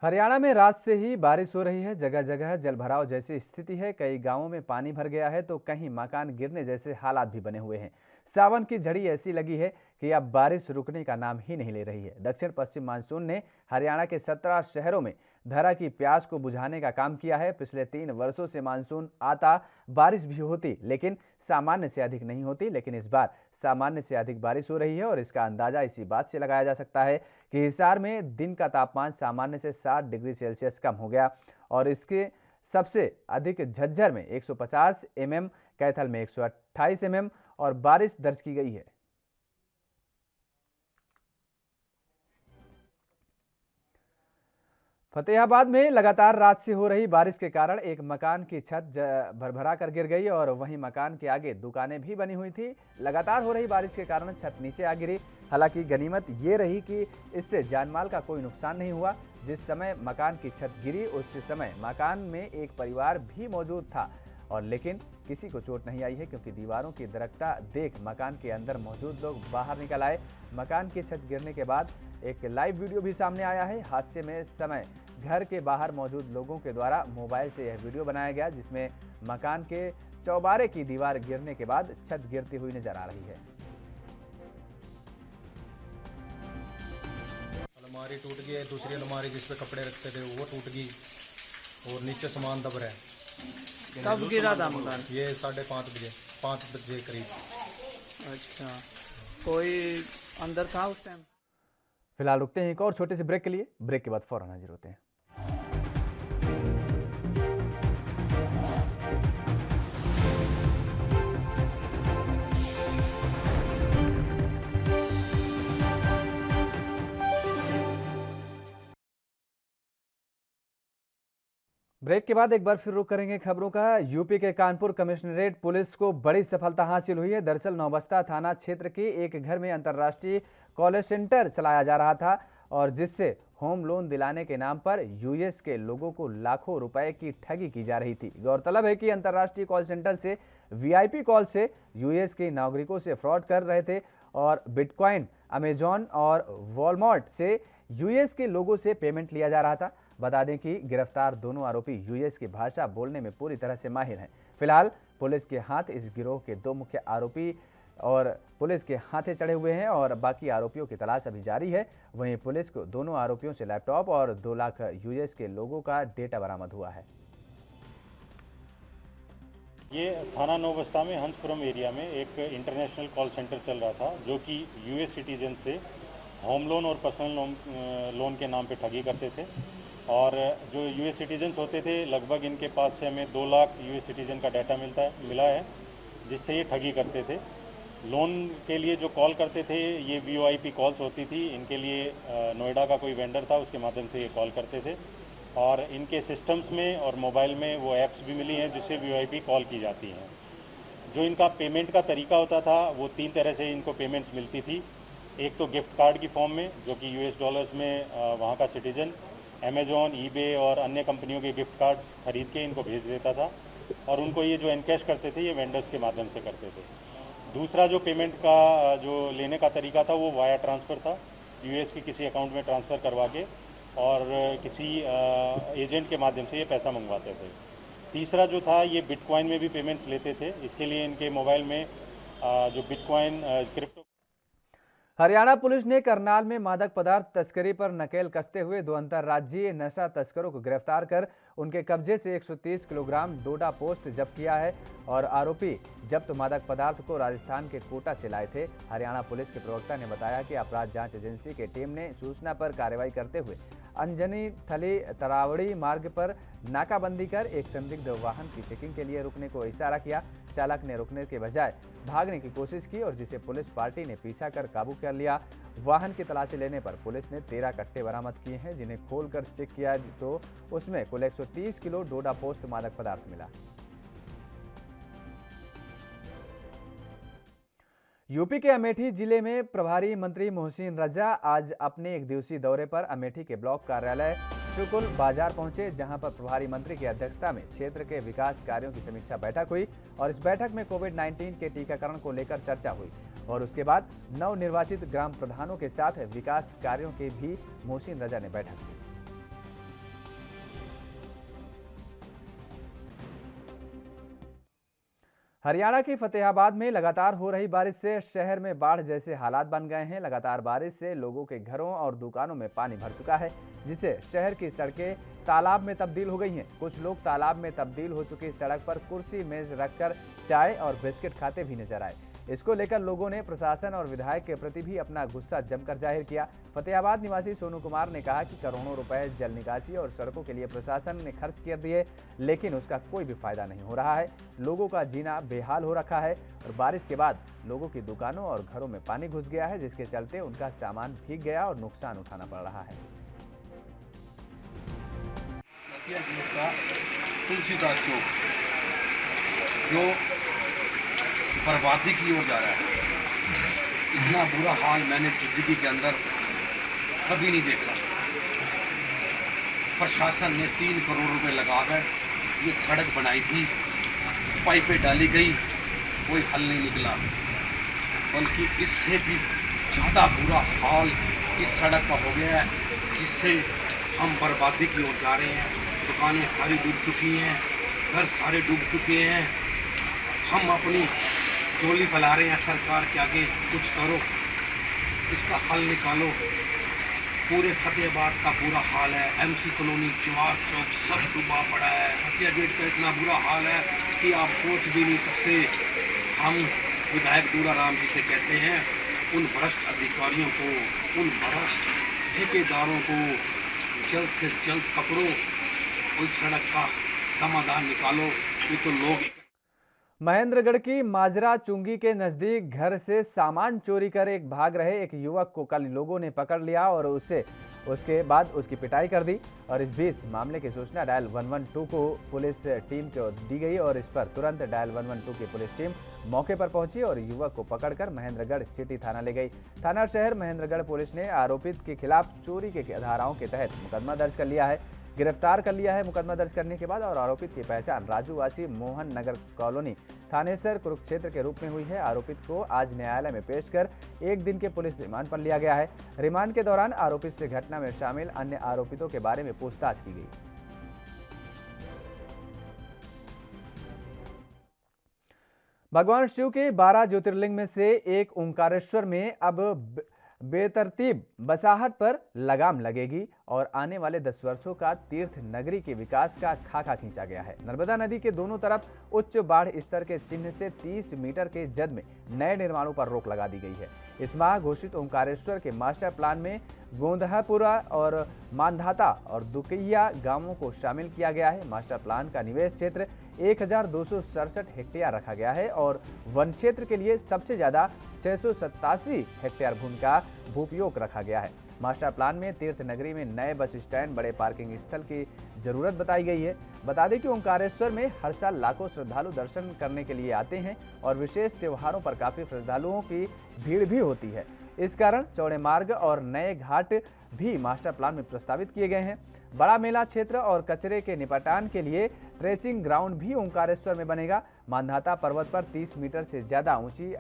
हरियाणा में रात से ही बारिश हो रही है। जगह जगह जलभराव जैसी स्थिति है। कई गांवों में पानी भर गया है तो कहीं मकान गिरने जैसे हालात भी बने हुए हैं। सावन की झड़ी ऐसी लगी है कि अब बारिश रुकने का नाम ही नहीं ले रही है। दक्षिण पश्चिम मानसून ने हरियाणा के 17 शहरों में धरा की प्यास को बुझाने का काम किया है। पिछले 3 वर्षों से मानसून आता, बारिश भी होती लेकिन सामान्य से अधिक नहीं होती, लेकिन इस बार सामान्य से अधिक बारिश हो रही है और इसका अंदाजा इसी बात से लगाया जा सकता है कि हिसार में दिन का तापमान सामान्य से 7 डिग्री सेल्सियस कम हो गया और इसके सबसे अधिक झज्जर में 150 mm, कैथल में 128 mm और बारिश दर्ज की गई है। फतेहाबाद में लगातार रात से हो रही बारिश के कारण एक मकान की छत भरभरा कर गिर गई और वहीं मकान के आगे दुकानें भी बनी हुई थी। लगातार हो रही बारिश के कारण छत नीचे आ गिरी। हालांकि गनीमत ये रही कि इससे जानमाल का कोई नुकसान नहीं हुआ। जिस समय मकान की छत गिरी उस समय मकान में एक परिवार भी मौजूद था और लेकिन किसी को चोट नहीं आई है, क्योंकि दीवारों की दरकता देख मकान के अंदर मौजूद लोग बाहर निकल आए। मकान की छत गिरने के बाद एक लाइव वीडियो भी सामने आया है। हादसे में समय घर के बाहर मौजूद लोगों के द्वारा मोबाइल से यह वीडियो बनाया गया, जिसमें मकान के चौबारे की दीवार गिरने के बाद छत गिरती हुई नजर आ रही है। अलमारी टूट गई है, दूसरी अलमारी जिस पे कपड़े रखते थे वो टूट गई और नीचे सामान दब रहा है। कब गिरा था मकान? ये 5:30 बजे करीब। अच्छा, कोई अंदर था उस टाइम? फिलहाल रुकते हैं एक और छोटे से ब्रेक के लिए। ब्रेक के बाद फौरन हाजिर होते हैं। ब्रेक के बाद एक बार फिर रुक करेंगे खबरों का। यूपी के कानपुर कमिश्नरेट पुलिस को बड़ी सफलता हासिल हुई है। दरअसल नौबस्ता थाना क्षेत्र के एक घर में अंतर्राष्ट्रीय कॉल सेंटर चलाया जा रहा था और जिससे होम लोन दिलाने के नाम पर यूएस के लोगों को लाखों रुपए की ठगी की जा रही थी। गौरतलब है कि अंतर्राष्ट्रीय कॉल सेंटर से वीआईपी कॉल से यूएस के नागरिकों से फ्रॉड कर रहे थे और बिटकॉइन, अमेजॉन और वॉलमार्ट से यूएस के लोगों से पेमेंट लिया जा रहा था। बता दें कि गिरफ्तार दोनों आरोपी यूएस की भाषा बोलने में पूरी तरह से माहिर हैं। फिलहाल पुलिस के हाथ इस गिरोह के 2 मुख्य आरोपी और पुलिस के हाथे चढ़े हुए हैं और बाकी आरोपियों की तलाश अभी जारी है। वहीं पुलिस को दोनों आरोपियों से लैपटॉप और 2 लाख यूएस के लोगों का डेटा बरामद हुआ है। ये थाना नौबस्ता में हंसपुरम एरिया में एक इंटरनेशनल कॉल सेंटर चल रहा था जो कि यूएस सिटीजन से होम लोन और पर्सनल लोन के नाम पे ठगी करते थे। और जो यूएस सिटीजन्स होते थे, लगभग इनके पास से हमें 2 लाख यूएस सिटीजन का डाटा मिला है, जिससे ये ठगी करते थे। लोन के लिए जो कॉल करते थे ये वीओआईपी कॉल्स होती थी। इनके लिए नोएडा का कोई वेंडर था, उसके माध्यम से ये कॉल करते थे और इनके सिस्टम्स में और मोबाइल में वो ऐप्स भी मिली हैं जिससे वीओआईपी कॉल की जाती हैं। जो इनका पेमेंट का तरीका होता था वो 3 तरह से इनको पेमेंट्स मिलती थी। एक तो गिफ्ट कार्ड की फॉर्म में, जो कि यूएस डॉलर्स में वहाँ का सिटीजन अमेजॉन, ईबे और अन्य कंपनियों के गिफ्ट कार्ड्स खरीद के इनको भेज देता था और उनको ये जो एनकैश करते थे ये वेंडर्स के माध्यम से करते थे। दूसरा जो पेमेंट का जो लेने का तरीका था वो वाया ट्रांसफ़र था, यूएस की किसी अकाउंट में ट्रांसफ़र करवा के और किसी एजेंट के माध्यम से ये पैसा मंगवाते थे। तीसरा जो था ये बिटकॉइन में भी पेमेंट्स लेते थे। इसके लिए इनके मोबाइल में जो बिटकॉइन क्रिप्टो। हरियाणा पुलिस ने करनाल में मादक पदार्थ तस्करी पर नकेल कसते हुए 2 अंतर्राज्यीय नशा तस्करों को गिरफ्तार कर उनके कब्जे से 130 किलोग्राम डोडा पोस्ट जब्त किया है और आरोपी जब्त मादक पदार्थ को राजस्थान के कोटा से लाए थे। हरियाणा पुलिस के प्रवक्ता ने बताया कि अपराध जांच एजेंसी की टीम ने सूचना पर कार्रवाई करते हुए अंजनी थली तरावड़ी मार्ग पर नाकाबंदी कर एक संदिग्ध वाहन की चेकिंग के लिए रुकने को इशारा किया। चालक ने रुकने के बजाय भागने की कोशिश की और जिसे पुलिस पार्टी ने पीछा कर काबू कर लिया। वाहन की तलाशी लेने पर पुलिस ने 13 कट्टे बरामद किए हैं, जिन्हें खोलकर चेक किया तो उसमें कुल 130 किलो डोडा पोस्ट मादक पदार्थ मिला। यूपी के अमेठी जिले में प्रभारी मंत्री मोहसिन रजा आज अपने 1 दिवसीय दौरे पर अमेठी के ब्लॉक कार्यालय शुकुल बाजार पहुंचे, जहां पर प्रभारी मंत्री की अध्यक्षता में क्षेत्र के विकास कार्यों की समीक्षा बैठक हुई और इस बैठक में कोविड-19 के टीकाकरण को लेकर चर्चा हुई और उसके बाद नवनिर्वाचित ग्राम प्रधानों के साथ विकास कार्यों की भी मोहसिन रजा ने बैठक की। हरियाणा के फतेहाबाद में लगातार हो रही बारिश से शहर में बाढ़ जैसे हालात बन गए हैं। लगातार बारिश से लोगों के घरों और दुकानों में पानी भर चुका है, जिससे शहर की सड़कें तालाब में तब्दील हो गई हैं। कुछ लोग तालाब में तब्दील हो चुकी सड़क पर कुर्सी मेज रखकर चाय और बिस्किट खाते भी नजर आए। इसको लेकर लोगों ने प्रशासन और विधायक के प्रति भी अपना गुस्सा जमकर जाहिर किया। फतेहाबाद निवासी सोनू कुमार ने कहा कि करोड़ों रुपए जल निकासी और सड़कों के लिए प्रशासन ने खर्च कर दिए, लेकिन उसका कोई भी फायदा नहीं हो रहा है। लोगों का जीना बेहाल हो रखा है और बारिश के बाद लोगों की दुकानों और घरों में पानी घुस गया है, जिसके चलते उनका सामान भीग गया और नुकसान उठाना पड़ रहा है। तुलसीदास चौक जो बर्बादी की ओर जा रहा है, इतना बुरा हाल मैंने जिंदगी के अंदर कभी नहीं देखा। प्रशासन ने 3 करोड़ रुपए लगाकर ये सड़क बनाई थी, पाइपें डाली गई, कोई हल नहीं निकला, बल्कि इससे भी ज़्यादा बुरा हाल इस सड़क का हो गया है, जिससे हम बर्बादी की ओर जा रहे हैं। दुकानें सारी डूब चुकी हैं, घर सारे डूब चुके हैं। हम अपनी झोली फैला रहे हैं सरकार के आगे, कुछ करो, इसका हल निकालो। पूरे फतेहाबाद का बुरा हाल है, एमसी कॉलोनी, जवाहर चौक सब डूबा पड़ा है। हटिया गेट का इतना बुरा हाल है कि आप सोच भी नहीं सकते। हम विधायक दूराराम जी से कहते हैं, उन भ्रष्ट अधिकारियों को, उन भ्रष्ट ठेकेदारों को जल्द से जल्द पकड़ो, उस सड़क का समाधान निकालो। ये तो लोग महेंद्रगढ़ की माजरा चुंगी के नजदीक घर से सामान चोरी कर भाग रहे एक युवक को कल लोगों ने पकड़ लिया और उसे उसके बाद उसकी पिटाई कर दी और इस बीच मामले की सूचना डायल 112 को पुलिस टीम को दी गई और इस पर तुरंत डायल 112 की पुलिस टीम मौके पर पहुंची और युवक को पकड़कर महेंद्रगढ़ सिटी थाना ले गई। थाना शहर महेंद्रगढ़ पुलिस ने आरोपित के खिलाफ चोरी के धाराओं के तहत मुकदमा दर्ज कर लिया है, गिरफ्तार कर लिया है। मुकदमा दर्ज करने के बाद और आरोपित की पहचान राजू वासी मोहन नगर कॉलोनी थानेसर कुरुक्षेत्र के रूप में हुई है। आरोपित को आज न्यायालय में पेश कर 1 दिन के पुलिस रिमांड पर लिया गया है। रिमांड के दौरान आरोपित से घटना में शामिल अन्य आरोपितों के बारे में पूछताछ की गई। भगवान शिव के 12 ज्योतिर्लिंग में से एक ओंकारेश्वर में अब बेतरतीब बसाहट पर लगाम लगेगी और आने वाले 10 वर्षों का तीर्थ नगरी के विकास का खाका खींचा गया है। नर्मदा नदी के दोनों तरफ उच्च बाढ़ स्तर के चिन्ह से 30 मीटर के जद में नए निर्माणों पर रोक लगा दी गई है। इस माह घोषित ओंकारेश्वर के मास्टर प्लान में गोंदहापुरा और मानधाता और दुकैया गांवों को शामिल किया गया है। मास्टर प्लान का निवेश क्षेत्र 1267 हेक्टेयर रखा गया है और वन क्षेत्र के लिए सबसे ज्यादा 687 हेक्टेयर भूमि का भूपयोग रखा गया है। मास्टर प्लान में तीर्थ नगरी में नए बस स्टैंड, बड़े पार्किंग स्थल की जरूरत बताई गई है। बता दें कि ओंकारेश्वर में हर साल लाखों श्रद्धालु दर्शन करने के लिए आते हैं और विशेष त्योहारों पर काफी श्रद्धालुओं की भीड़ भी होती है। इस कारण चौड़े मार्ग और नए घाट भी मास्टर प्लान में प्रस्तावित किए गए हैं। बड़ा मेला क्षेत्र और कचरे के निपटान के लिए ट्रेचिंग ग्राउंड भी ओंकारेश्वर में बनेगा। मानधाता पर्वत पर 30 मीटर से ज्यादा ऊंची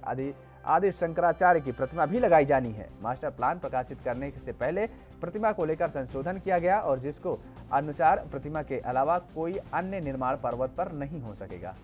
आदि शंकराचार्य की प्रतिमा भी लगाई जानी है। मास्टर प्लान प्रकाशित करने से पहले प्रतिमा को लेकर संशोधन किया गया और जिसको अनुसार प्रतिमा के अलावा कोई अन्य निर्माण पर्वत पर नहीं हो सकेगा।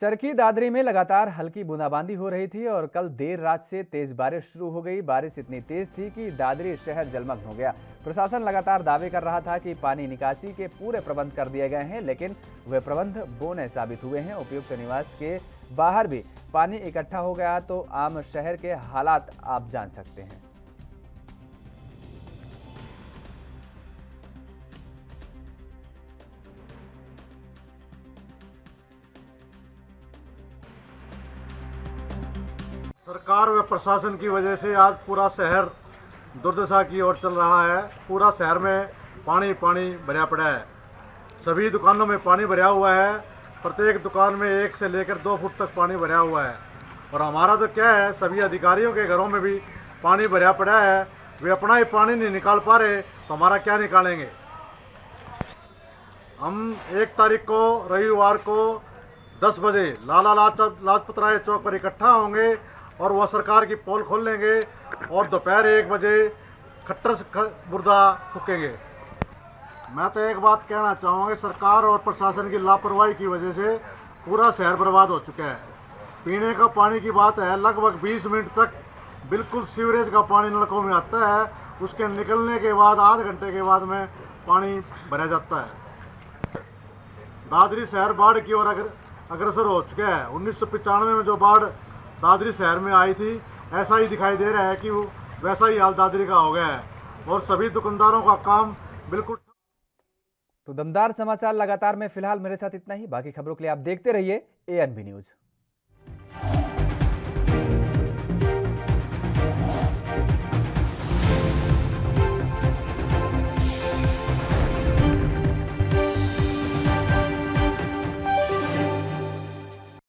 चरखी दादरी में लगातार हल्की बूंदाबांदी हो रही थी और कल देर रात से तेज बारिश शुरू हो गई। बारिश इतनी तेज थी कि दादरी शहर जलमग्न हो गया। प्रशासन लगातार दावे कर रहा था कि पानी निकासी के पूरे प्रबंध कर दिए गए हैं, लेकिन वे प्रबंध बोने साबित हुए हैं। उपयुक्त निवास के बाहर भी पानी इकट्ठा हो गया तो आम शहर के हालात आप जान सकते हैं। सरकार व प्रशासन की वजह से आज पूरा शहर दुर्दशा की ओर चल रहा है। पूरा शहर में पानी भरा पड़ा है। सभी दुकानों में पानी भरा हुआ है। प्रत्येक दुकान में 1 से लेकर 2 फुट तक पानी भरा हुआ है। और हमारा तो क्या है, सभी अधिकारियों के घरों में भी पानी भरा पड़ा है। वे अपना ही पानी नहीं निकाल पा रहे तो हमारा क्या निकालेंगे। हम 1 तारीख को रविवार को 10 बजे लाला लाजपत राय चौक पर इकट्ठा होंगे और वह सरकार की पोल खोल लेंगे और दोपहर 1 बजे खट्टर से मुर्दा फूकेंगे। मैं तो एक बात कहना चाहूँगा, सरकार और प्रशासन की लापरवाही की वजह से पूरा शहर बर्बाद हो चुका है। पीने का पानी की बात है, लगभग 20 मिनट तक बिल्कुल सीवरेज का पानी नलकों में आता है। उसके निकलने के बाद आध घंटे के बाद में पानी भरा जाता है। दादरी शहर बाढ़ की ओर अग्रसर हो चुका है। 1995 में जो बाढ़ दादरी शहर में आई थी, ऐसा ही दिखाई दे रहा है कि वैसा ही हाल दादरी का हो गया है और सभी दुकानदारों का काम बिल्कुल। तो दमदार समाचार लगातार में फिलहाल मेरे साथ इतना ही। बाकी खबरों के लिए आप देखते रहिए ANB न्यूज।